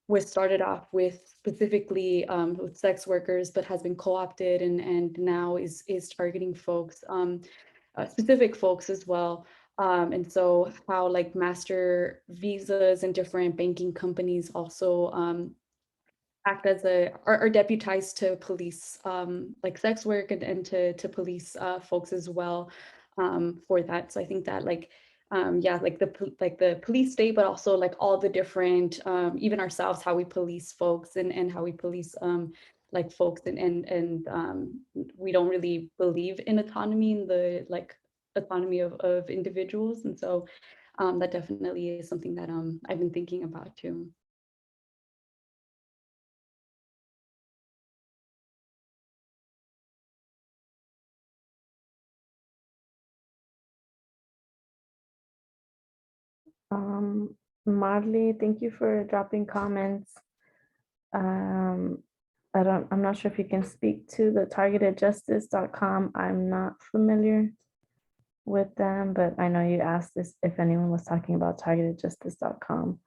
was started off with specifically with sex workers, but has been co-opted and now is targeting folks, specific folks as well. And so how like master visas and different banking companies also act as are deputized to police like sex work and to police folks as well for that. So I think that like yeah, like the police state, but also like all the different even ourselves, how we police folks and how we police like folks and we don't really believe in autonomy, in the like autonomy of individuals. And so that definitely is something that I've been thinking about too. Marley, thank you for dropping comments. I'm not sure if you can speak to the targetedjustice.com. I'm not familiar with them, but I know you asked this if anyone was talking about targetedjustice.com.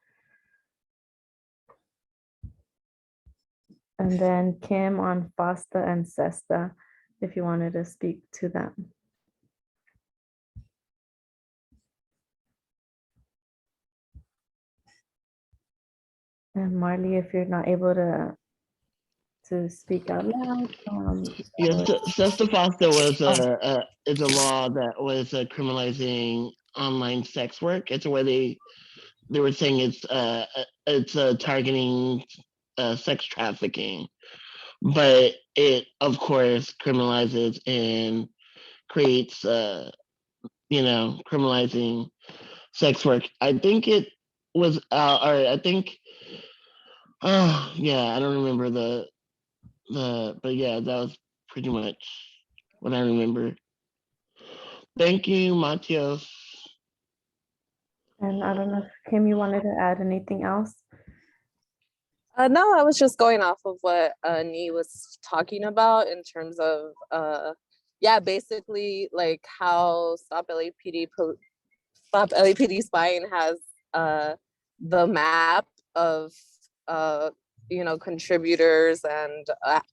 And then Kim on FOSTA and SESTA, if you wanted to speak to them. And Marley, if you're not able to speak out loud. Yes, SESTA FOSTA was is a law that was criminalizing online sex work. It's where they were saying it's targeting sex trafficking, but it of course criminalizes and creates criminalizing sex work. I think it was or I think yeah, I don't remember but yeah, that was pretty much what I remember. Thank you, Matios. And I don't know if Kim, you wanted to add anything else? No, I was just going off of what Nee was talking about in terms of yeah, basically like how Stop LAPD Spying has the map of contributors and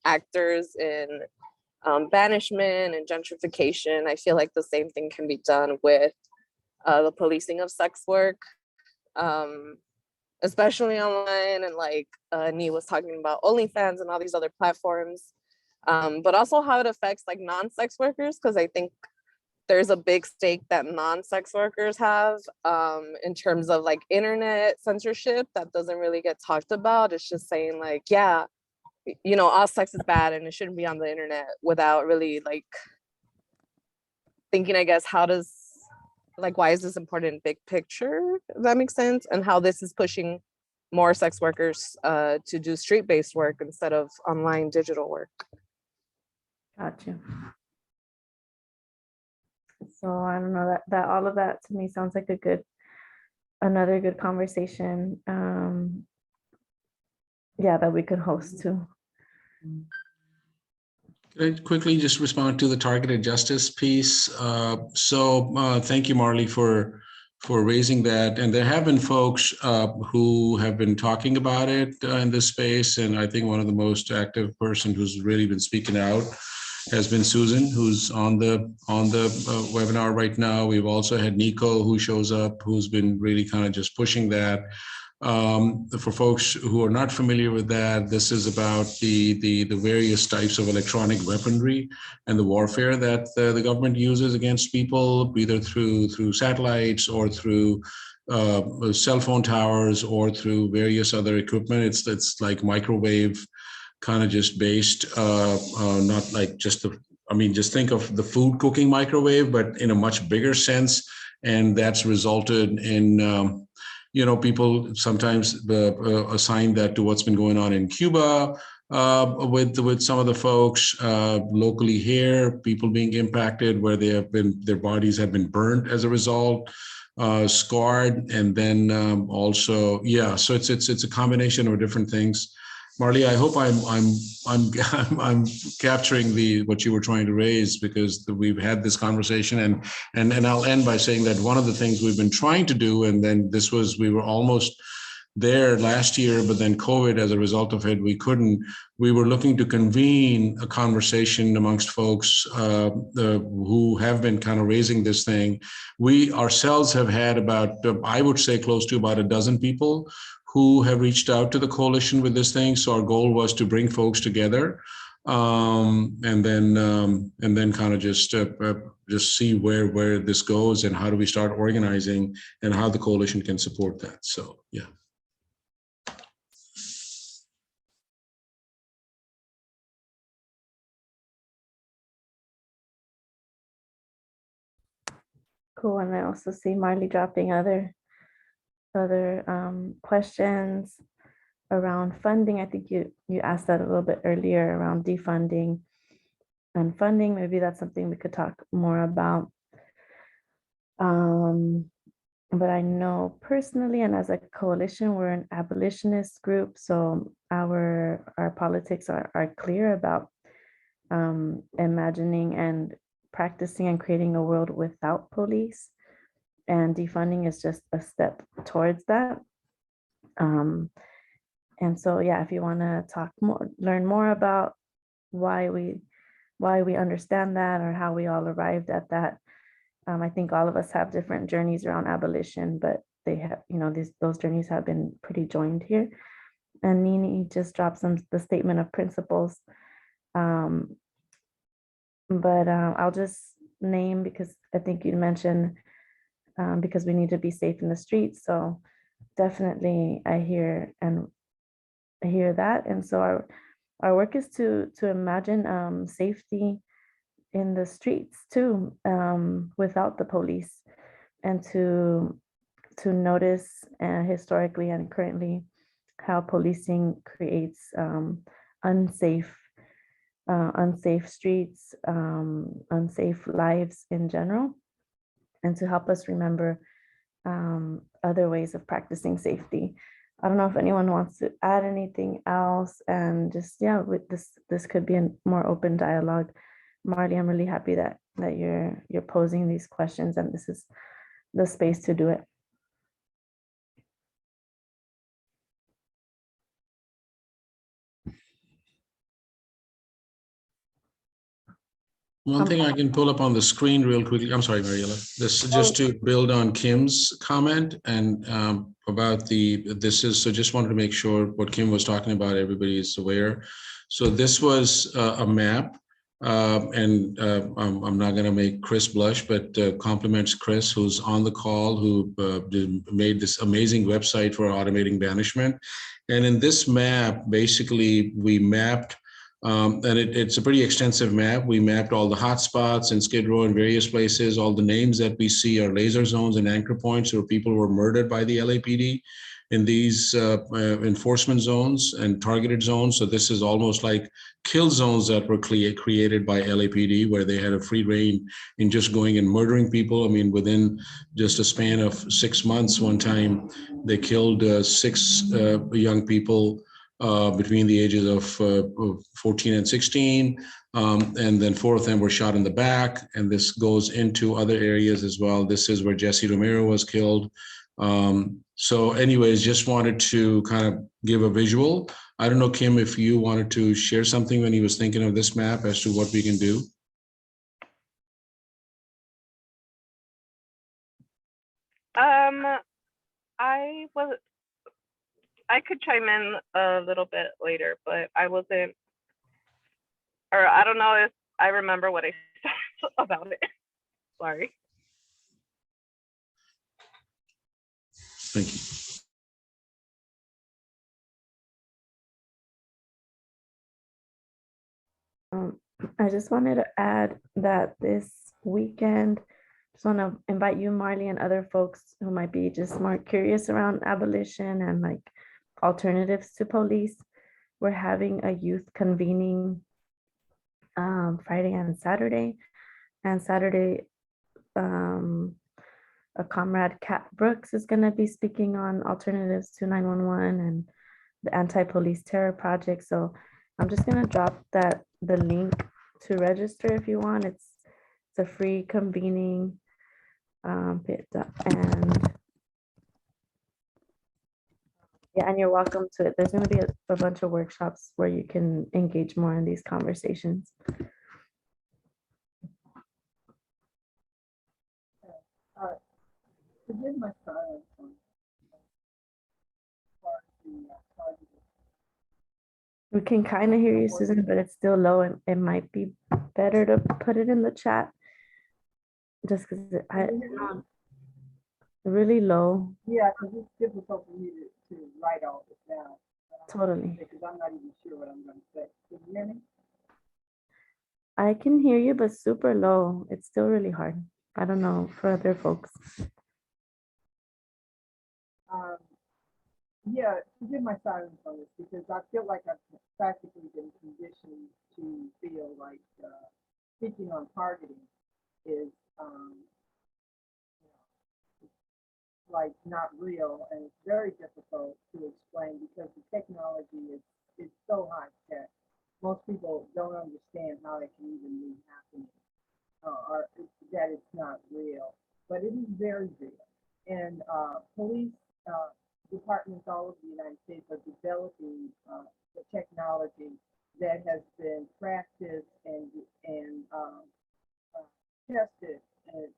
actors in banishment and gentrification. I feel like the same thing can be done with the policing of sex work, especially online. And like Nee was talking about OnlyFans and all these other platforms. but also how it affects like non-sex workers, because I think there's a big stake that non-sex workers have in terms of like internet censorship that doesn't really get talked about. It's just saying like, yeah, you know, all sex is bad and it shouldn't be on the internet, without really like thinking, I guess, how does, like, why is this important in big picture, if that makes sense, and how this is pushing more sex workers to do street-based work instead of online digital work. Got you. So I don't know, that all of that to me sounds like another good conversation. Yeah, that we could host too. Could I quickly just respond to the targeted justice piece? Thank you, Marley, for raising that. And there have been folks who have been talking about it in this space. And I think one of the most active person who's really been speaking out has been Susan, who's on the webinar right now. We've also had Nico, who shows up, who's been really kind of just pushing that. For folks who are not familiar with that, this is about the various types of electronic weaponry and the warfare that the government uses against people, either through satellites or through cell phone towers or through various other equipment. It's like microwave kind of just based, not like just just think of the food cooking microwave, but in a much bigger sense. And that's resulted in people sometimes assign that to what's been going on in Cuba with some of the folks locally here, people being impacted where their bodies have been burnt as a result, scarred, and then also, yeah. So it's a combination of different things. Marley, I hope I'm capturing what you were trying to raise, because we've had this conversation, and I'll end by saying that one of the things we've been trying to do, and then we were almost there last year, but then COVID, as a result of it, we couldn't. We were looking to convene a conversation amongst folks who have been kind of raising this thing. We ourselves have had about, I would say, close to about a dozen people who have reached out to the coalition with this thing. So our goal was to bring folks together, and then kind of just see where this goes and how do we start organizing and how the coalition can support that. So yeah. Cool. And I also see Marley dropping other questions around funding. I think you asked that a little bit earlier around defunding and funding. Maybe that's something we could talk more about. But I know personally, and as a coalition, we're an abolitionist group. So our politics are clear about imagining and practicing and creating a world without police. And defunding is just a step towards that. And so, yeah, if you want to learn more about why we understand that, or how we all arrived at that, I think all of us have different journeys around abolition, but they have, those journeys have been pretty joined here. And Nini just dropped the statement of principles. But I'll just name, because I think you mentioned because we need to be safe in the streets. So definitely I hear that. And so our work is to imagine safety in the streets too, without the police, and to notice historically and currently how policing creates unsafe streets, unsafe lives in general, and to help us remember other ways of practicing safety. I don't know if anyone wants to add anything else, and just, yeah, with this could be a more open dialogue. Marley, I'm really happy that you're posing these questions, and this is the space to do it. One thing I can pull up on the screen real quickly. I'm sorry, Mariela. This is just to build on Kim's comment and about so just wanted to make sure what Kim was talking about, everybody is aware. So this was a map and I'm not going to make Chris blush, but compliments Chris, who's on the call, who made this amazing website for automating banishment. And in this map, basically we mapped and it's a pretty extensive map. We mapped all the hotspots in Skid Row and various places. All the names that we see are laser zones and anchor points where people were murdered by the LAPD in these enforcement zones and targeted zones. So this is almost like kill zones that were created by LAPD, where they had a free reign in just going and murdering people. I mean, within just a span of 6 months, one time they killed 6 young people between the ages of 14 and 16. And then 4 of them were shot in the back. And this goes into other areas as well. This is where Jesse Romero was killed. So anyways, just wanted to kind of give a visual. I don't know, Kim, if you wanted to share something when he was thinking of this map as to what we can do. I could chime in a little bit later, but I wasn't, or I don't know if I remember what I said about it. Sorry. Thank you. I just wanted to add that this weekend, just want to invite you, Marley, and other folks who might be just more curious around abolition and like alternatives to police. We're having a youth convening Friday and Saturday. And Saturday, a comrade, Kat Brooks, is going to be speaking on alternatives to 911 and the anti-police terror project. So I'm just going to drop the link to register if you want. It's a free convening and yeah, and you're welcome to it. There's going to be a bunch of workshops where you can engage more in these conversations. Forgive my silence on We can kind of hear you, Susan, but it's still low, and it might be better to put it in the chat. Just because really low. Yeah, because it's difficult for me to write all this down. Totally. Because I'm not even sure what I'm going to say. Can you hear me? I can hear you, but super low. It's still really hard. I don't know for other folks. Yeah, forgive my silence on this because I feel like I've practically been conditioned to feel like speaking on targeting is like not real, and it's very difficult to explain because the technology is so high tech. Most people don't understand how it can even be happening or that it's not real, but it is very real. And police departments all over the United States are developing the technology that has been practiced and tested in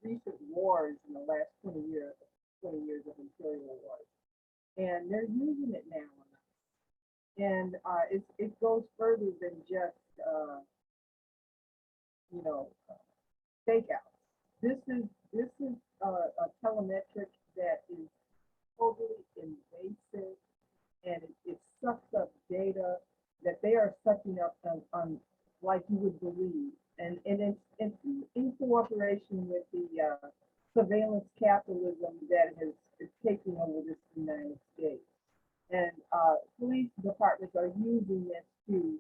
recent wars in the last 20 years of imperial wars. And they're using it now. And it goes further than just, stakeouts. This is a telemetric that is totally invasive, and it sucks up data that they are sucking up on like you would believe, and it's in cooperation with the surveillance capitalism that is taking over this United States. And police departments are using this to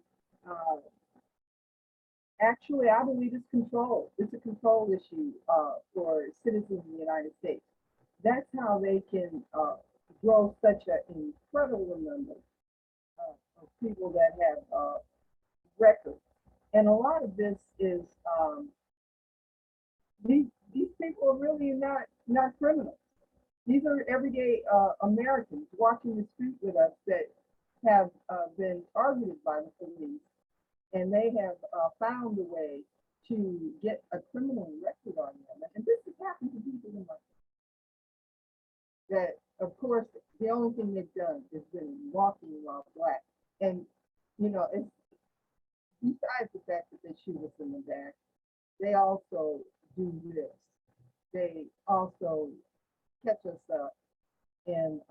actually, I believe it's control. It's a control issue for citizens in the United States. That's how they can grow such an incredible number of people that have records. And a lot of this is these people are really not criminals. These are everyday Americans walking the street with us that have been targeted by the police and they have found a way to get a criminal record on them. And this has happened to people in my that, of course, the only thing they've done is been walking while black. And, you know, it's, besides the fact that they shoot us in the back, they also do this. They also catch us up and,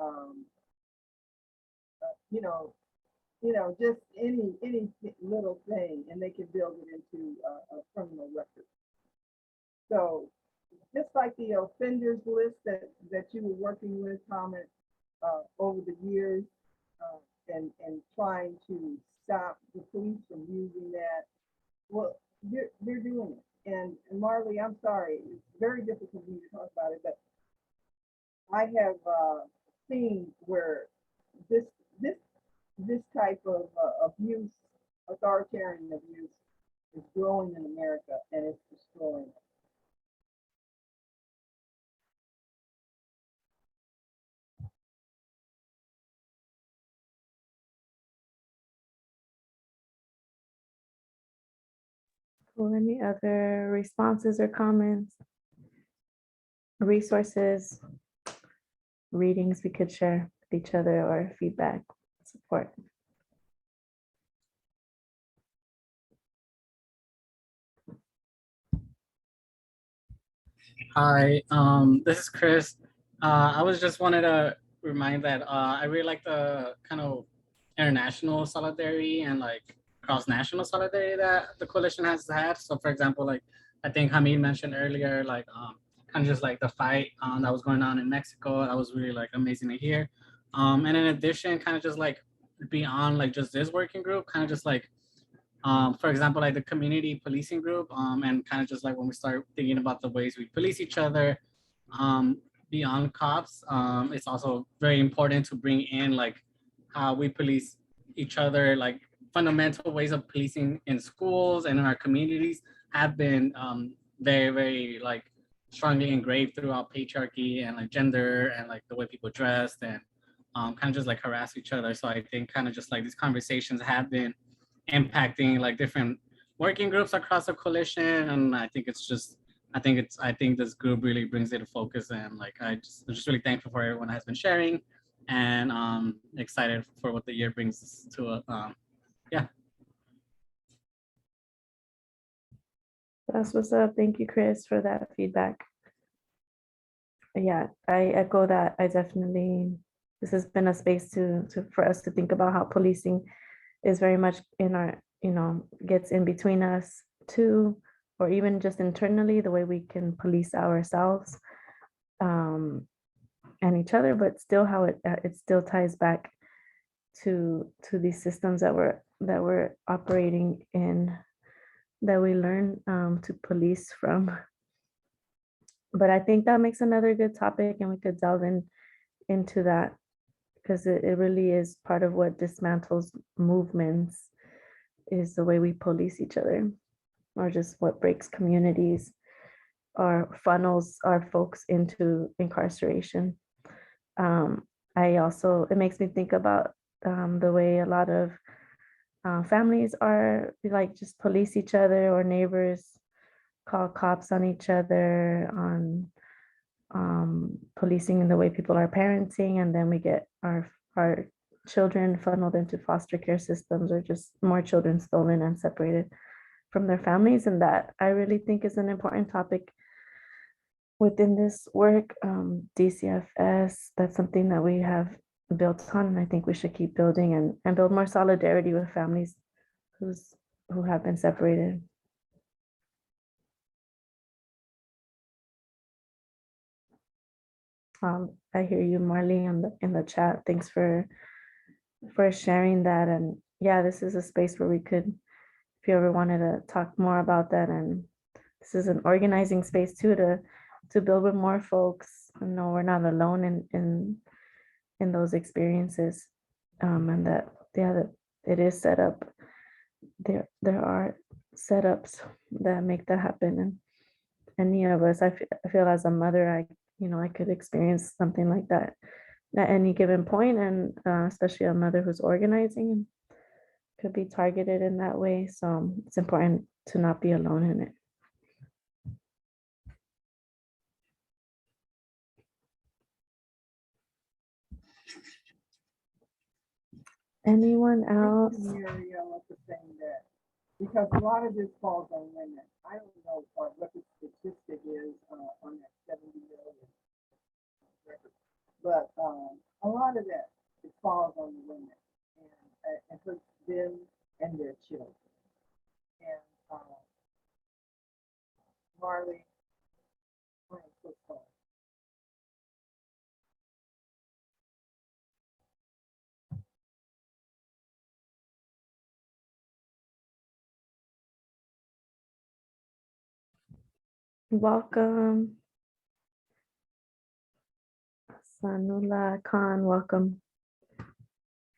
just any little thing, and they can build it into a criminal record. So just like the offenders list that you were working with, Thomas, over the years, and trying to stop the police from using that, well, they're doing it. And Marley, I'm sorry, it's very difficult for me to talk about it, but I have seen where this type of abuse, authoritarian abuse, is growing in America, and it's destroying it. Cool. Any other responses or comments? Resources, readings we could share with each other, or feedback, support? Hi, this is Chris. I was just wanted to remind that I really like the kind of international solidarity and like cross-national solidarity that the coalition has had. So for example, like I think Hamid mentioned earlier, like kind of just like the fight that was going on in Mexico, that was really like amazing to hear. And in addition, kind of just like beyond like just this working group, kind of just like for example, like the community policing group, and kind of just like when we start thinking about the ways we police each other, beyond cops, it's also very important to bring in like how we police each other, like fundamental ways of policing in schools and in our communities have been very, very like strongly engraved throughout patriarchy and like gender and like the way people dressed and kind of just like harass each other. So I think kind of just like these conversations have been impacting like different working groups across the coalition, and I think this group really brings it to focus, and like I'm just really thankful for everyone that has been sharing, and excited for what the year brings to yeah. That's what's up. Thank you, Chris, for that feedback. Yeah, I echo that. I definitely, this has been a space for us to think about how policing is very much in our, gets in between us too, or even just internally, the way we can police ourselves and each other, but still how it still ties back to these systems that we're operating in, that we learn to police from. But I think that makes another good topic, and we could delve into that, because it really is part of what dismantles movements, is the way we police each other, or just what breaks communities or funnels our folks into incarceration. It makes me think about the way a lot of families are like just police each other, or neighbors call cops on each other, on policing in the way people are parenting, and then we get our children funneled into foster care systems, or just more children stolen and separated from their families. And that I really think is an important topic within this work. DCFS, that's something that we have built on, and I think we should keep building and build more solidarity with families who have been separated. I hear you, Marley, in the chat. Thanks for sharing that. And yeah, this is a space where we could, if you ever wanted to talk more about that, and this is an organizing space too, to build with more folks. We're not alone in those experiences, and that it is set up. There are setups that make that happen, and any of us, I feel as a mother, I could experience something like that at any given point, and especially a mother who's organizing could be targeted in that way. So it's important to not be alone in it. Anyone else? Muriel was saying that, because a lot of this falls on women. I don't know what the statistic is on that 70 million record, but a lot of that, it falls on the women and hurts them and their children. And Marley, I'm so sorry. Welcome. Sanula Khan, welcome. If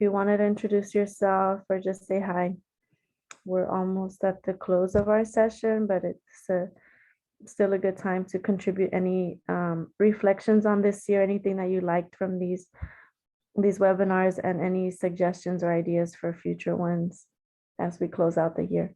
you wanted to introduce yourself or just say hi, we're almost at the close of our session, but it's still a good time to contribute any reflections on this year, anything that you liked from these webinars, and any suggestions or ideas for future ones as we close out the year.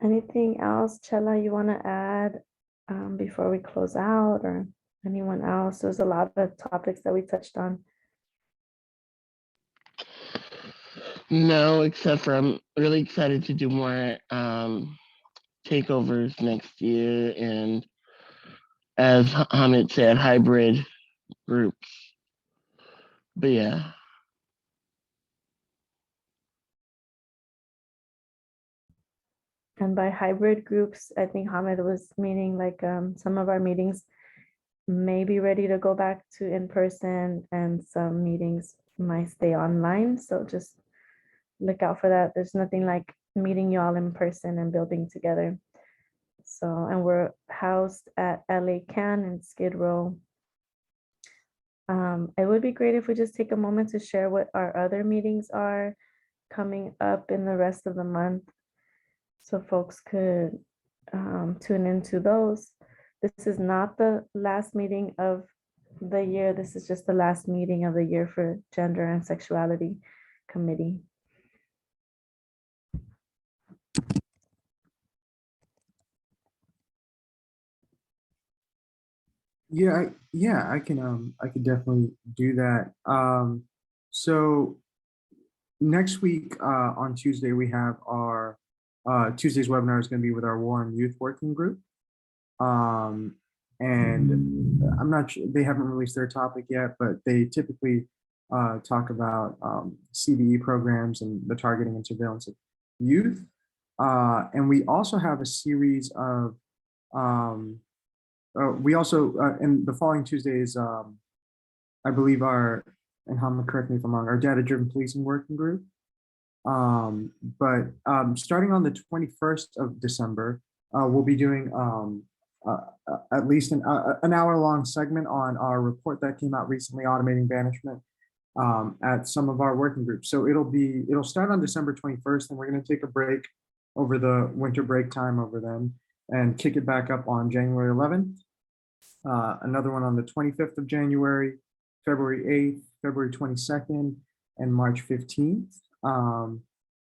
Anything else, Chela, you want to add before we close out, or anyone else? There's a lot of topics that we touched on. No, except for I'm really excited to do more takeovers next year, and as Hamid said, hybrid groups. But yeah. And by hybrid groups, I think Hamid was meaning like some of our meetings may be ready to go back to in person, and some meetings might stay online. So just look out for that. There's nothing like meeting you all in person and building together. So, and we're housed at LA Can in Skid Row. It would be great if we just take a moment to share what our other meetings are coming up in the rest of the month, so folks could tune into those. This is not the last meeting of the year. This is just the last meeting of the year for Gender and Sexuality Committee. Yeah, I can definitely do that. So next week on Tuesday, we have our Tuesday's webinar is going to be with our War and Youth Working Group. And I'm not sure, they haven't released their topic yet, but they typically talk about CVE programs and the targeting and surveillance of youth. And we also have a series of, we also, and the following Tuesday is, I believe and Hamid, correct me if I'm wrong, our data-driven policing working group. But starting on the 21st of December, we'll be doing at least an hour-long segment on our report that came out recently, Automating Banishment, at some of our working groups. So it'll start on December 21st, and we're going to take a break over the winter break time over then and kick it back up on January 11th. Another one on the 25th of January, February 8th, February 22nd, and March 15th.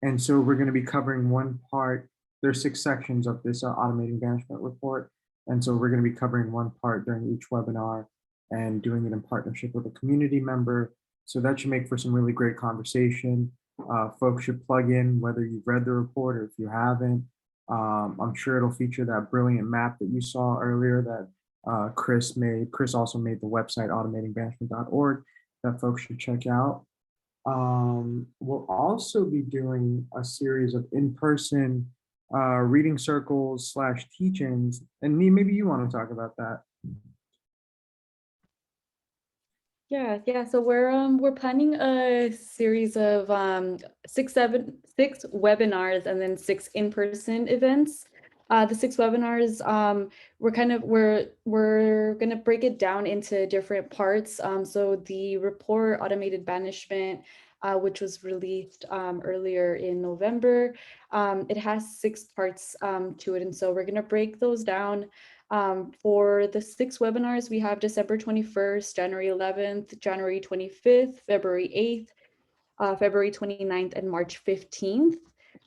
And so we're going to be covering one part. There's 6 sections of this Automating Banishment report. And so we're going to be covering one part during each webinar and doing it in partnership with a community member. So that should make for some really great conversation. Folks should plug in whether you've read the report or if you haven't. I'm sure it'll feature that brilliant map that you saw earlier that Chris made. Chris also made the website automatingbanishment.org that folks should check out. We'll also be doing a series of in-person reading circles / teach-ins. And maybe you want to talk about that. Yeah. So we're planning a series of 6 webinars and then 6 in-person events. The 6 webinars, we're gonna break it down into different parts. So the report, automated banishment, which was released earlier in November, it has 6 parts to it, and so we're gonna break those down. For the 6 webinars, we have December 21st, January 11th, January 25th, February 8th, February 29th, and March 15th.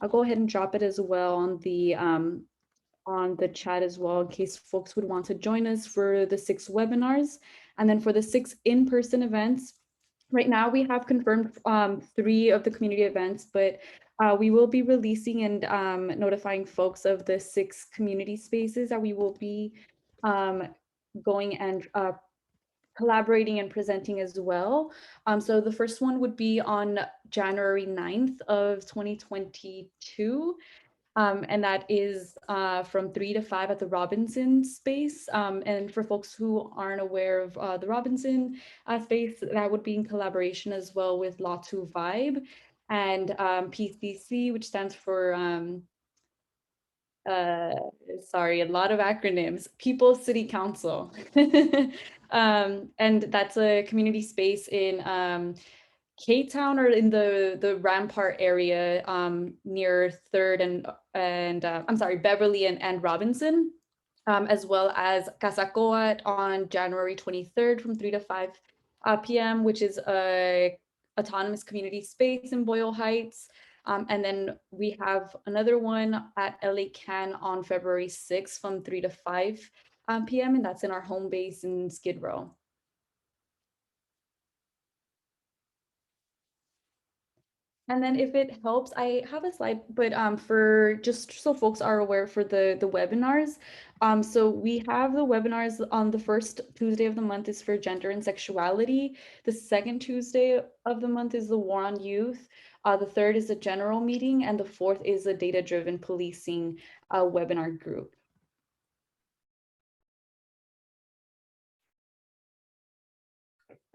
I'll go ahead and drop it as well on the chat as well, in case folks would want to join us for the 6 webinars. And then for the 6 in-person events, right now we have confirmed 3 of the community events, but we will be releasing and notifying folks of the 6 community spaces that we will be going and collaborating and presenting as well. So the first one would be on January 9th of 2022. And that is from 3 to 5 at the Robinson space. And for folks who aren't aware of the Robinson space, that would be in collaboration as well with Latu Vibe and PCC, which stands for, sorry, a lot of acronyms, People's City Council. And that's a community space in K-Town, or in the Rampart area near 3rd and I'm sorry, Beverly and Robinson, as well as Casacoat on January 23rd from 3 to 5 p.m., which is a autonomous community space in Boyle Heights. And then we have another one at LA Can on February 6th from 3 to 5 p.m. and that's in our home base in Skid Row. And then if it helps, I have a slide, but for just so folks are aware for the webinars. So we have the webinars on the first Tuesday of the month is for gender and sexuality. The second Tuesday of the month is the war on youth. The third is a general meeting, and the fourth is a data-driven policing webinar group.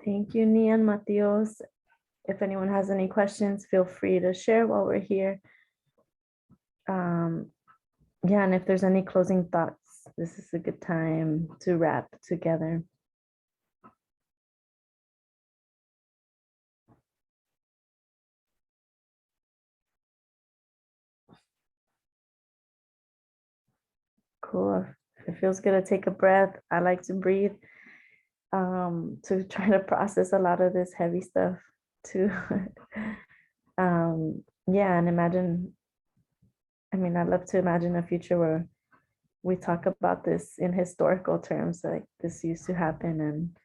Thank you, Nia and Matios. If anyone has any questions, feel free to share while we're here. Yeah, and if there's any closing thoughts, this is a good time to wrap together. Cool. It feels good to take a breath. I like to breathe to try to process a lot of this heavy stuff too. Yeah, and imagine, I mean, I'd love to imagine a future where we talk about this in historical terms, like this used to happen,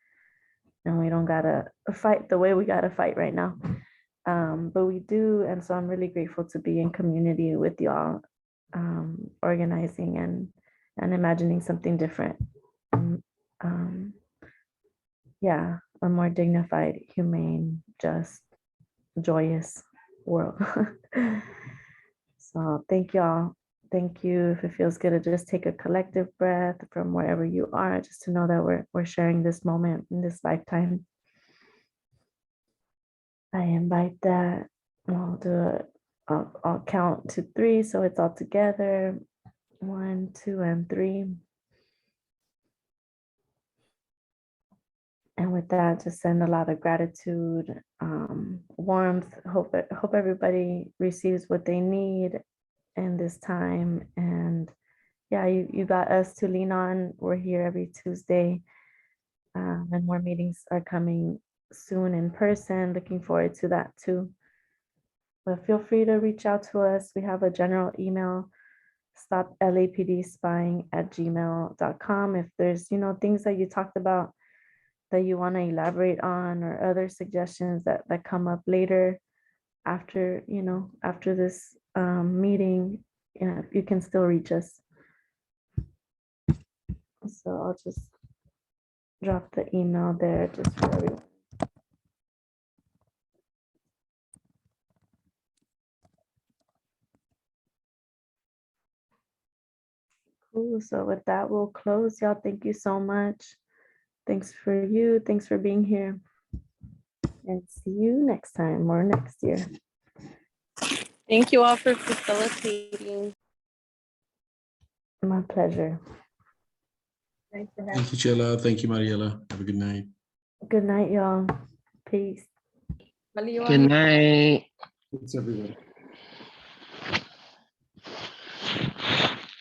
and we don't gotta fight the way we gotta fight right now. But we do, and so I'm really grateful to be in community with y'all, organizing and imagining something different. Yeah, a more dignified, humane, just, joyous world. So thank y'all. Thank you. If it feels good to just take a collective breath from wherever you are, just to know that we're sharing this moment in this lifetime. I invite that. I'll do it. I'll count to 3, so it's all together. 1, 2, and 3. And with that, just send a lot of gratitude, warmth. Hope everybody receives what they need in this time. And yeah, you got us to lean on. We're here every Tuesday, and more meetings are coming soon in person. Looking forward to that too. But feel free to reach out to us. We have a general email, stoplapdspying@gmail.com. If there's things that you talked about that you want to elaborate on, or other suggestions that come up later after after this meeting, you can still reach us. So I'll just drop the email there just for everyone. Cool. So with that, we'll close. Y'all, thank you so much. Thanks for you. Thanks for being here. And see you next time or next year. Thank you all for facilitating. My pleasure. Thanks for having Thank you, Chela. Thank you, Mariela. Have a good night. Good night, y'all. Peace. Baliwan. Good night. Thanks, everybody.